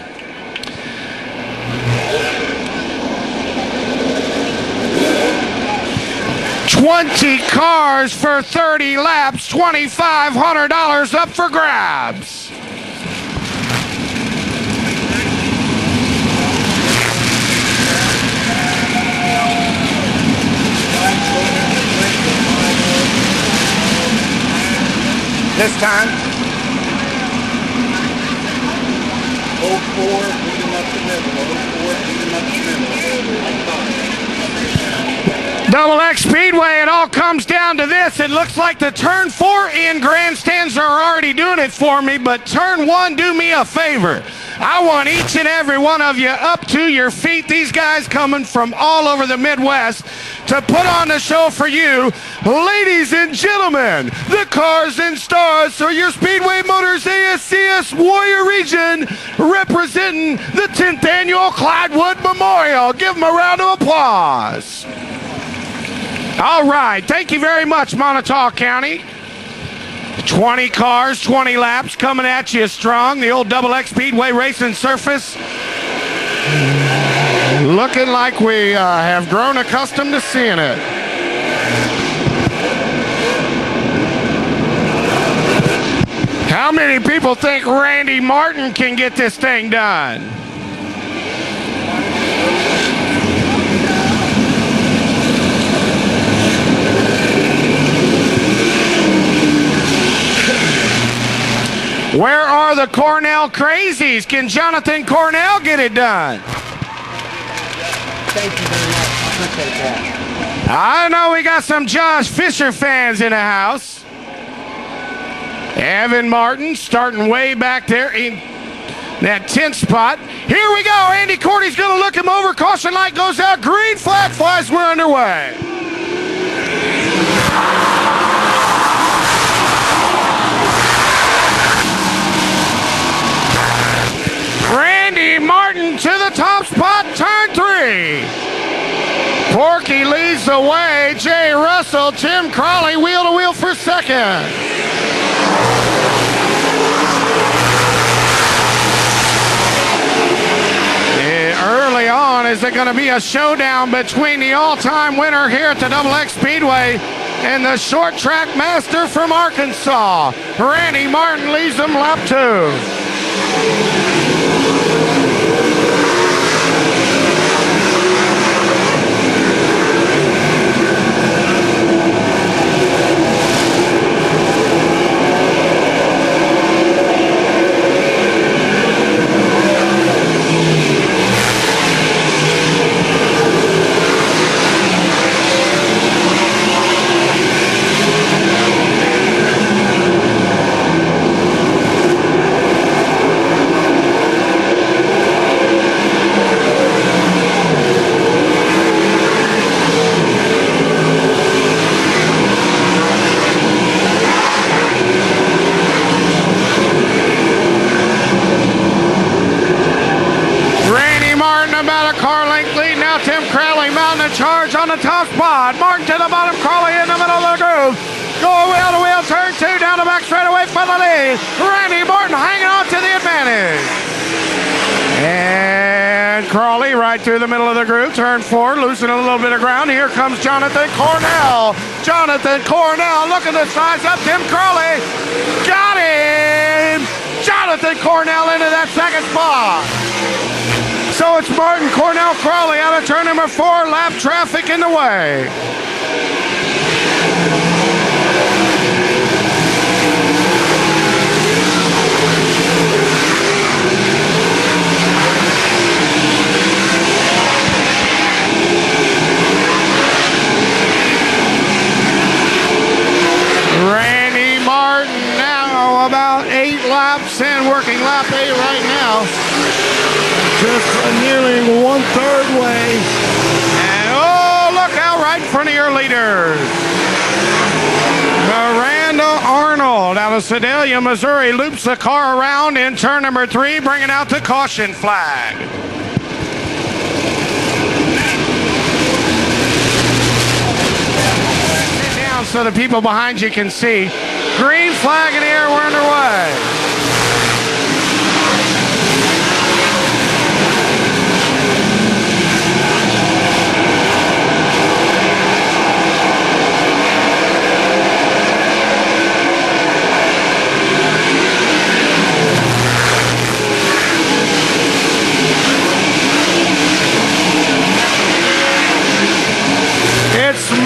$20 cars for 30 laps, $2,500 up for grabs. This time, 04, beating up the middle, 04, beating up the middle. Double X Speedway, it all comes down to this. It looks like the turn 4 in grandstands are already doing it for me, but turn 1, do me a favor. I want each and every one of you up to your feet. These guys coming from all over the Midwest to put on the show for you. Ladies and gentlemen, the Cars and Stars are your Speedway Motors ASCS Warrior Region representing the 10th Annual ClydeWood Memorial. Give them a round of applause. All right, thank you very much, Montauk County. 20 cars, 20 laps coming at you strong. The old Double X Speedway racing surface. Looking like we have grown accustomed to seeing it. How many people think Randy Martin can get this thing done? Where are the Cornell crazies? Can Jonathan Cornell get it done? Thank you very much. I appreciate that. I know we got some Josh Fisher fans in the house. Evan Martin starting way back there in that 10th spot. Here we go. Andy Cordy's going to look him over. Caution light goes out. Green flag flies. We're underway. Randy Martin to the top spot, turn 3. Porky leads the way. Jay Russell, Tim Crawley, wheel to wheel for second. Early on, is it going to be a showdown between the all-time winner here at the Double X Speedway and the short track master from Arkansas? Randy Martin leads them lap 2. Charge on the top spot. Martin to the bottom, Crawley in the middle of the groove. Go wheel to wheel, turn 2, down the back straightaway for the lead. Randy Martin hanging on to the advantage. And Crawley right through the middle of the groove, turn 4, losing a little bit of ground. Here comes Jonathan Cornell. Jonathan Cornell looking to size up Tim Crawley. Got him! Jonathan Cornell into that second spot. So it's Martin, Cornell, Crawley out of turn number 4, lap traffic in the way. Randy Martin now about 8 laps in, working lap 8 right now. Just nearly 1/3 way. And oh, look out right in front of your leaders. Miranda Arnold out of Sedalia, Missouri, loops the car around in turn number 3, bringing out the caution flag. Sit down so the people behind you can see. Green flag in the air, we're underway.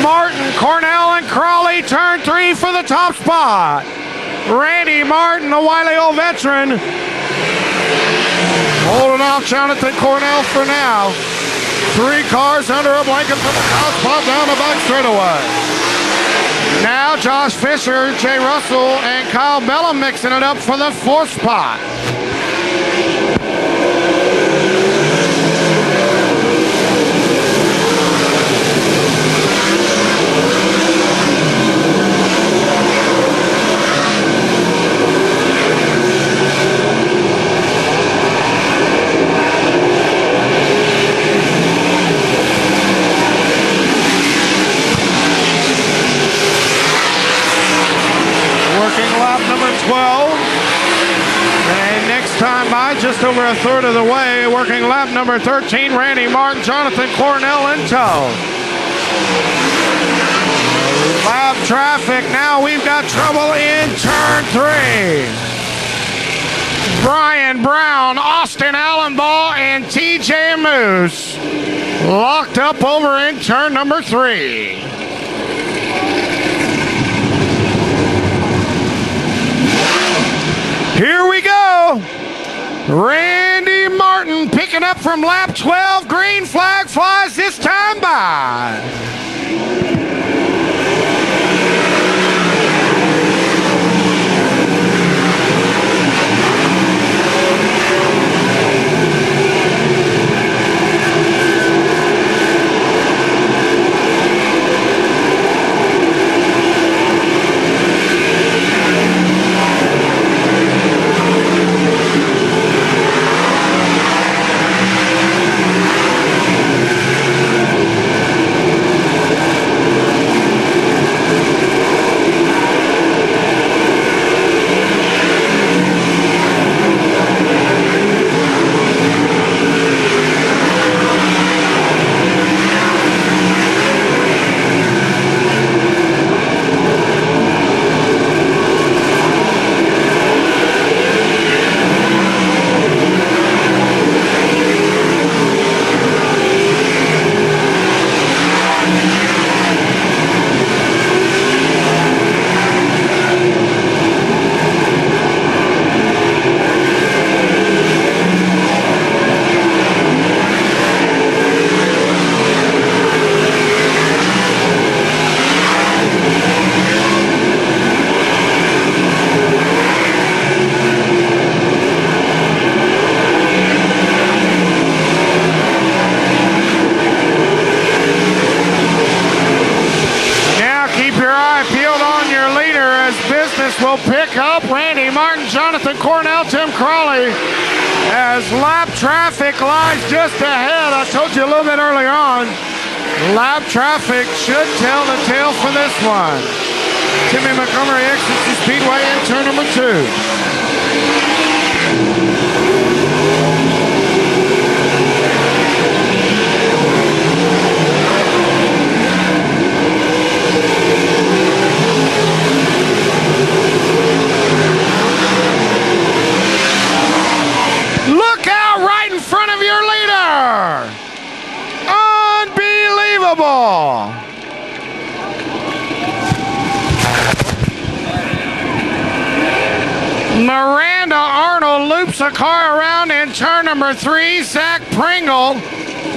Martin, Cornell, and Crawley turn 3 for the top spot. Randy Martin, the wily old veteran, holding off Jonathan Cornell for now. 3 cars under a blanket for the top spot down the back straightaway. Now Josh Fisher, Jay Russell, and Kyle Bellum mixing it up for the 4th spot. lap number 12. And next time by, just over a third of the way, working lap number 13, Randy Martin, Jonathan Cornell in tow. Lap traffic, now we've got trouble in turn 3. Brian Brown, Austin Allenball, and TJ Moose locked up over in turn number 3. Here we go. Randy Martin picking up from lap 12. Green flag flies this time by. Will pick up Randy Martin, Jonathan Cornell, Tim Crawley, as lap traffic lies just ahead. I told you a little bit earlier on, lap traffic should tell the tale for this one. Timmy Montgomery exits the speedway in turn number 2. Look out right in front of your leader. Unbelievable. Miranda Arnold loops a car around in turn number 3. Zach Pringle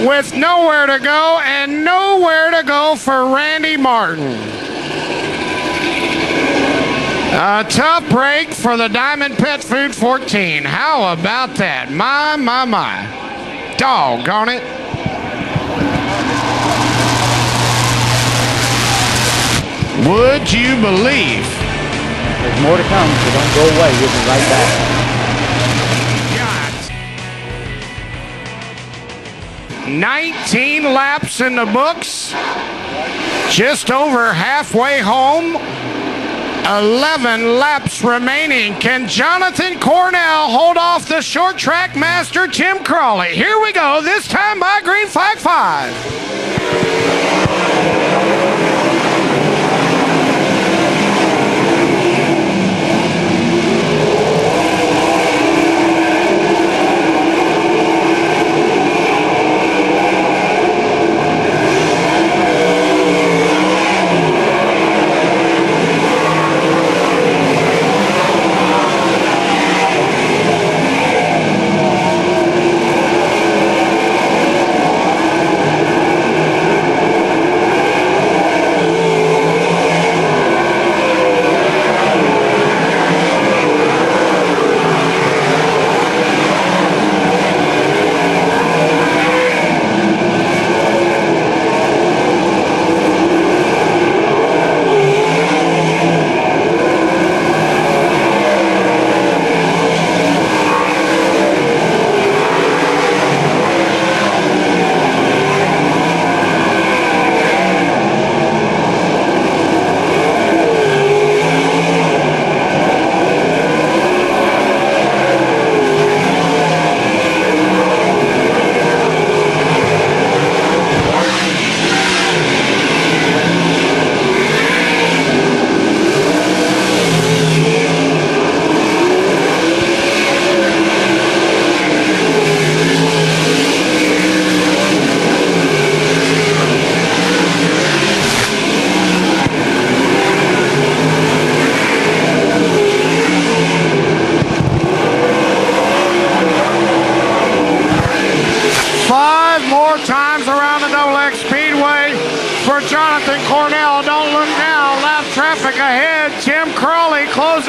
with nowhere to go and nowhere to go for Randy Martin. A tough break for the Diamond Pet Food 14. How about that? My. Doggone it. Would you believe? There's more to come, so don't go away. We'll be right back. 19 laps in the books. Just over halfway home. 11 laps remaining. Can Jonathan Cornell hold off the short track master Tim Crawley? Here we go, this time by green flag 5.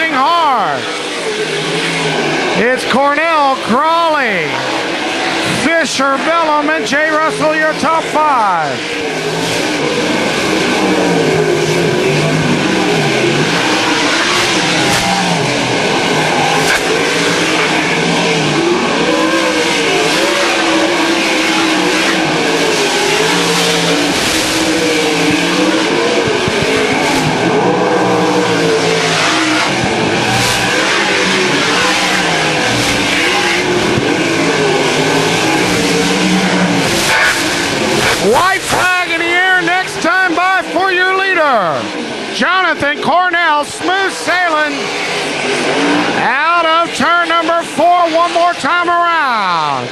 racing hard. It's Cornell, Crawley, Fisher, Bellum, and Jay Russell, your top 5. White flag in the air, next time by for your leader. Jonathan Cornell, smooth sailing out of turn number 4 one more time around.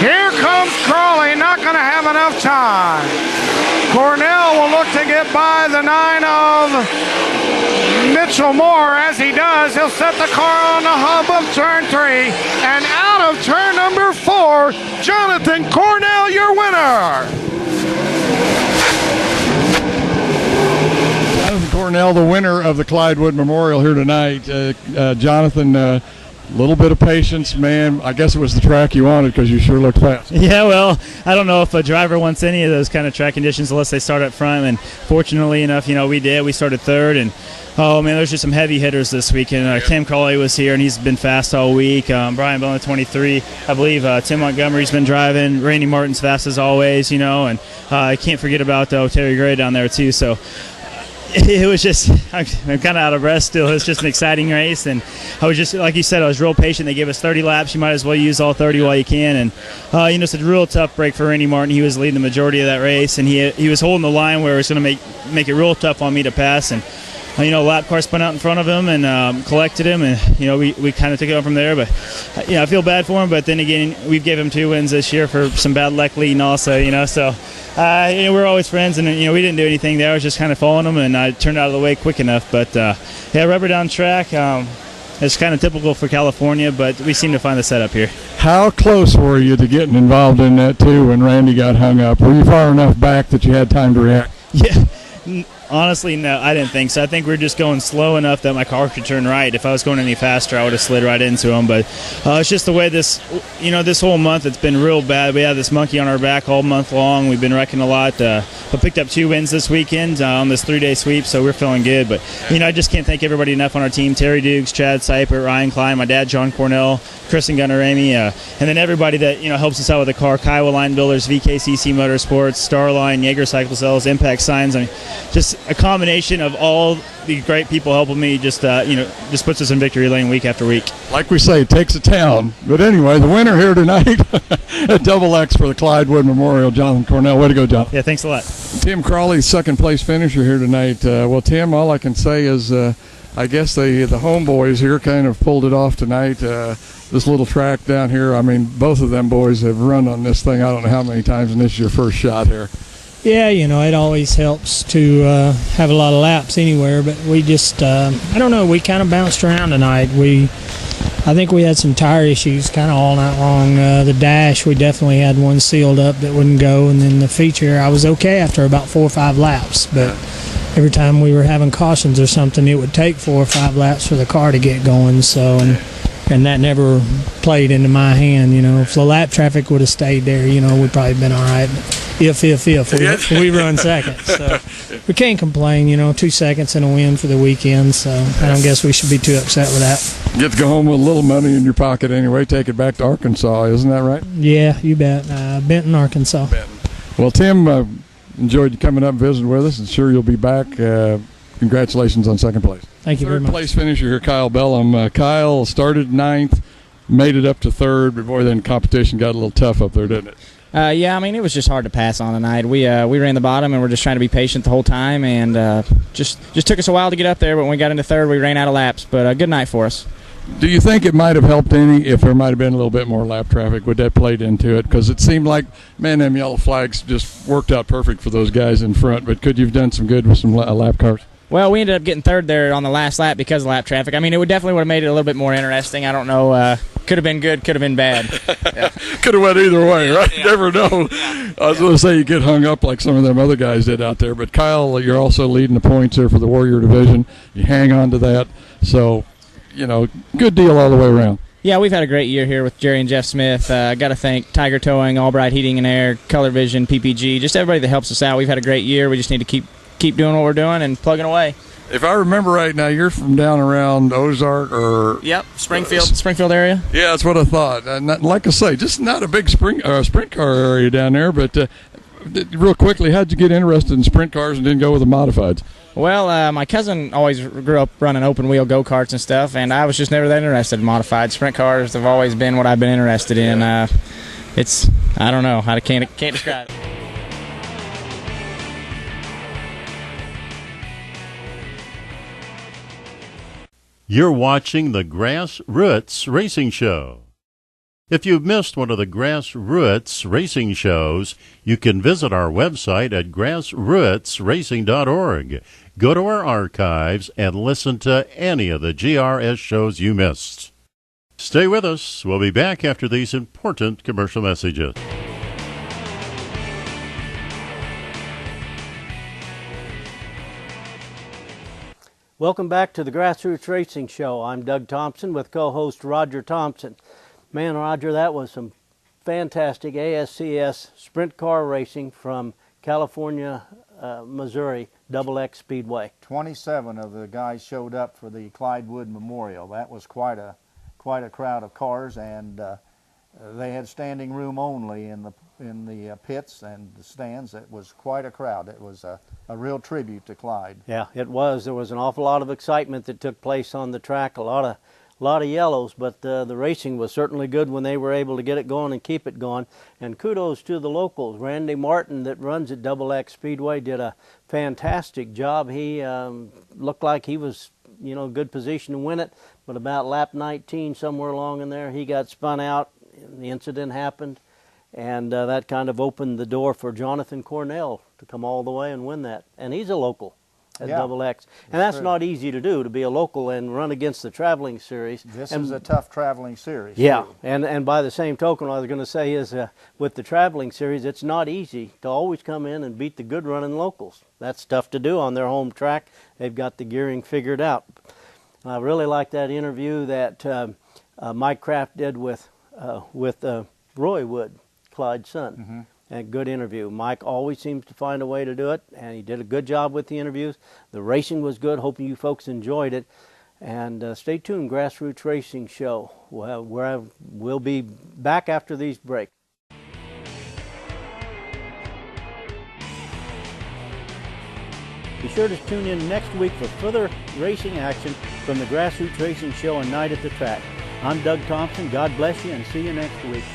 Here comes Crawley, not going to have enough time. Cornell will look to get by the 9 of Mitchell Moore. As he does, he'll set the car on the hub of turn 3. And out of turn number 4, Jonathan Cornell, your winner. Jonathan Cornell, the winner of the ClydeWood Memorial here tonight. Jonathan, a little bit of patience, man. I guess it was the track you wanted because you sure looked fast. Yeah, well, I don't know if a driver wants any of those kind of track conditions unless they start up front. And fortunately enough, we did. We started 3rd, and oh man, there's just some heavy hitters this weekend. Tim Crawley was here, and he's been fast all week. Brian Bell, 23, I believe. Tim Montgomery's been driving. Randy Martin's fast as always, and I can't forget about Terry Gray down there too. So it was just, I'm kind of out of breath still. It's just an exciting race, and I was just, like you said, I was real patient. They gave us 30 laps. You might as well use all 30 while you can, and it's a real tough break for Randy Martin. He was leading the majority of that race, and he was holding the line where it was going to make it real tough on me to pass, and lap car spun out in front of him and collected him, and we kind of took it on from there. But I feel bad for him, but then again, we've gave him 2 wins this year for some bad luck leading also, so we're always friends, and we didn't do anything there. I was just kind of following him, and I turned out of the way quick enough. But rubber down track, it's kind of typical for California, but we seem to find the setup here. How close were you to getting involved in that too when Randy got hung up? Were you far enough back that you had time to react? Yeah. Honestly, no, I didn't think so. I think we were just going slow enough that my car could turn right. If I was going any faster, I would have slid right into him. But it's just the way this whole month, it's been real bad. We had this monkey on our back all month long. We've been wrecking a lot. But picked up 2 wins this weekend on this 3-day sweep, so we're feeling good. But, I just can't thank everybody enough on our team. Terry Dukes, Chad Seipert, Ryan Klein, my dad, John Cornell, Chris and Gunnar Ramey, and then everybody that, helps us out with the car. Kiowa Line Builders, VKCC Motorsports, Starline, Jaeger Cycle Cells, Impact Signs. Just a combination of all the great people helping me just puts us in victory lane week after week. Like we say, it takes a town. But anyway, the winner here tonight at Double X for the ClydeWood Memorial, Jonathan Cornell. Way to go, John. Yeah, thanks a lot. Tim Crawley, 2nd place finisher here tonight. Well, Tim, all I can say is I guess the homeboys here kind of pulled it off tonight. This little track down here, I mean, both of them boys have run on this thing I don't know how many times, and this is your first shot here. Yeah, it always helps to have a lot of laps anywhere, but we just, I don't know, we kind of bounced around tonight. I think we had some tire issues kind of all night long. The dash, we definitely had one sealed up that wouldn't go, and then the feature, I was okay after about 4 or 5 laps, but every time we were having cautions or something, it would take 4 or 5 laps for the car to get going, so... And that never played into my hand, If the lap traffic would have stayed there, we'd probably been all right. If we run second. So we can't complain, 2 seconds and a win for the weekend, so I don't guess we should be too upset with that. You get to go home with a little money in your pocket anyway, take it back to Arkansas, isn't that right? Yeah, you bet. Benton, Arkansas. Well, Tim, enjoyed you coming up and visiting with us, and sure you'll be back. Congratulations on 2nd place. Thank you very much. 3rd place finisher here, Kyle Bellum. Kyle started 9th, made it up to 3rd, but boy, then competition got a little tough up there, didn't it? Yeah, I mean, it was just hard to pass on tonight. We ran the bottom, and we're just trying to be patient the whole time, and just took us a while to get up there, but when we got into 3rd, we ran out of laps, but a good night for us. Do you think it might have helped any if there might have been a little bit more lap traffic? Would that played into it? Because it seemed like, man, them yellow flags just worked out perfect for those guys in front, but could you have done some good with some lap cars? Well, we ended up getting third there on the last lap because of lap traffic. I mean, it definitely would have made it a little bit more interesting. I don't know. Could have been good, could have been bad. Yeah. Could have went either way, right? You never know. I was going to say you get hung up like some of them other guys did out there. But, Kyle, you're also leading the points there for the Warrior division. You hang on to that. So, good deal all the way around. Yeah, we've had a great year here with Jerry and Jeff Smith. Got to thank Tiger Towing, Albright Heating and Air, Color Vision, PPG, just everybody that helps us out. We've had a great year. We just need to keep doing what we're doing and plugging away. If I remember right now, you're from down around Ozark or... Yep, Springfield area. Yeah, that's what I thought. Like I say, just not a big sprint car area down there, but real quickly, how'd you get interested in sprint cars and didn't go with the modifieds? Well, my cousin always grew up running open-wheel go-karts and stuff, and I was just never that interested in modified. Sprint cars have always been what I've been interested in. I don't know. I can't describe it. You're watching the Grassroots Racing Show. If you've missed one of the Grassroots Racing Shows, you can visit our website at grassrootsracing.org. Go to our archives and listen to any of the GRS shows you missed. Stay with us. We'll be back after these important commercial messages. Welcome back to the Grassroots Racing Show. I'm Doug Thompson with co-host Roger Thompson. Man, Roger, that was some fantastic ASCS sprint car racing from California, Missouri, XX Speedway. 27 of the guys showed up for the ClydeWood Memorial. That was quite a crowd of cars, and they had standing room only in the pits and the stands. It was quite a crowd. It was a real tribute to Clyde. Yeah, it was. There was an awful lot of excitement that took place on the track. A lot of yellows, but the racing was certainly good when they were able to get it going and keep it going. And kudos to the locals. Randy Martin, that runs at XX Speedway, did a fantastic job. He looked like he was, good position to win it, but about lap 19, somewhere along in there, he got spun out. And the incident happened, and that kind of opened the door for Jonathan Cornell to come all the way and win that. And he's a local at XX. And that's not easy to do, to be a local and run against the traveling series. This is a tough traveling series. Yeah, too. and by the same token, what I was going to say is with the traveling series, it's not easy to always come in and beat the good running locals. That's tough to do on their home track. They've got the gearing figured out. I really like that interview that Mike Kraft did with Roy Wood, Clyde's son. Mm-hmm. A good interview. Mike always seems to find a way to do it, and he did a good job with the interviews. The racing was good. Hoping you folks enjoyed it. And stay tuned, Grassroots Racing Show, where we'll be back after these breaks. Be sure to tune in next week for further racing action from the Grassroots Racing Show and Night at the Track. I'm Doug Thompson. God bless you, and see you next week.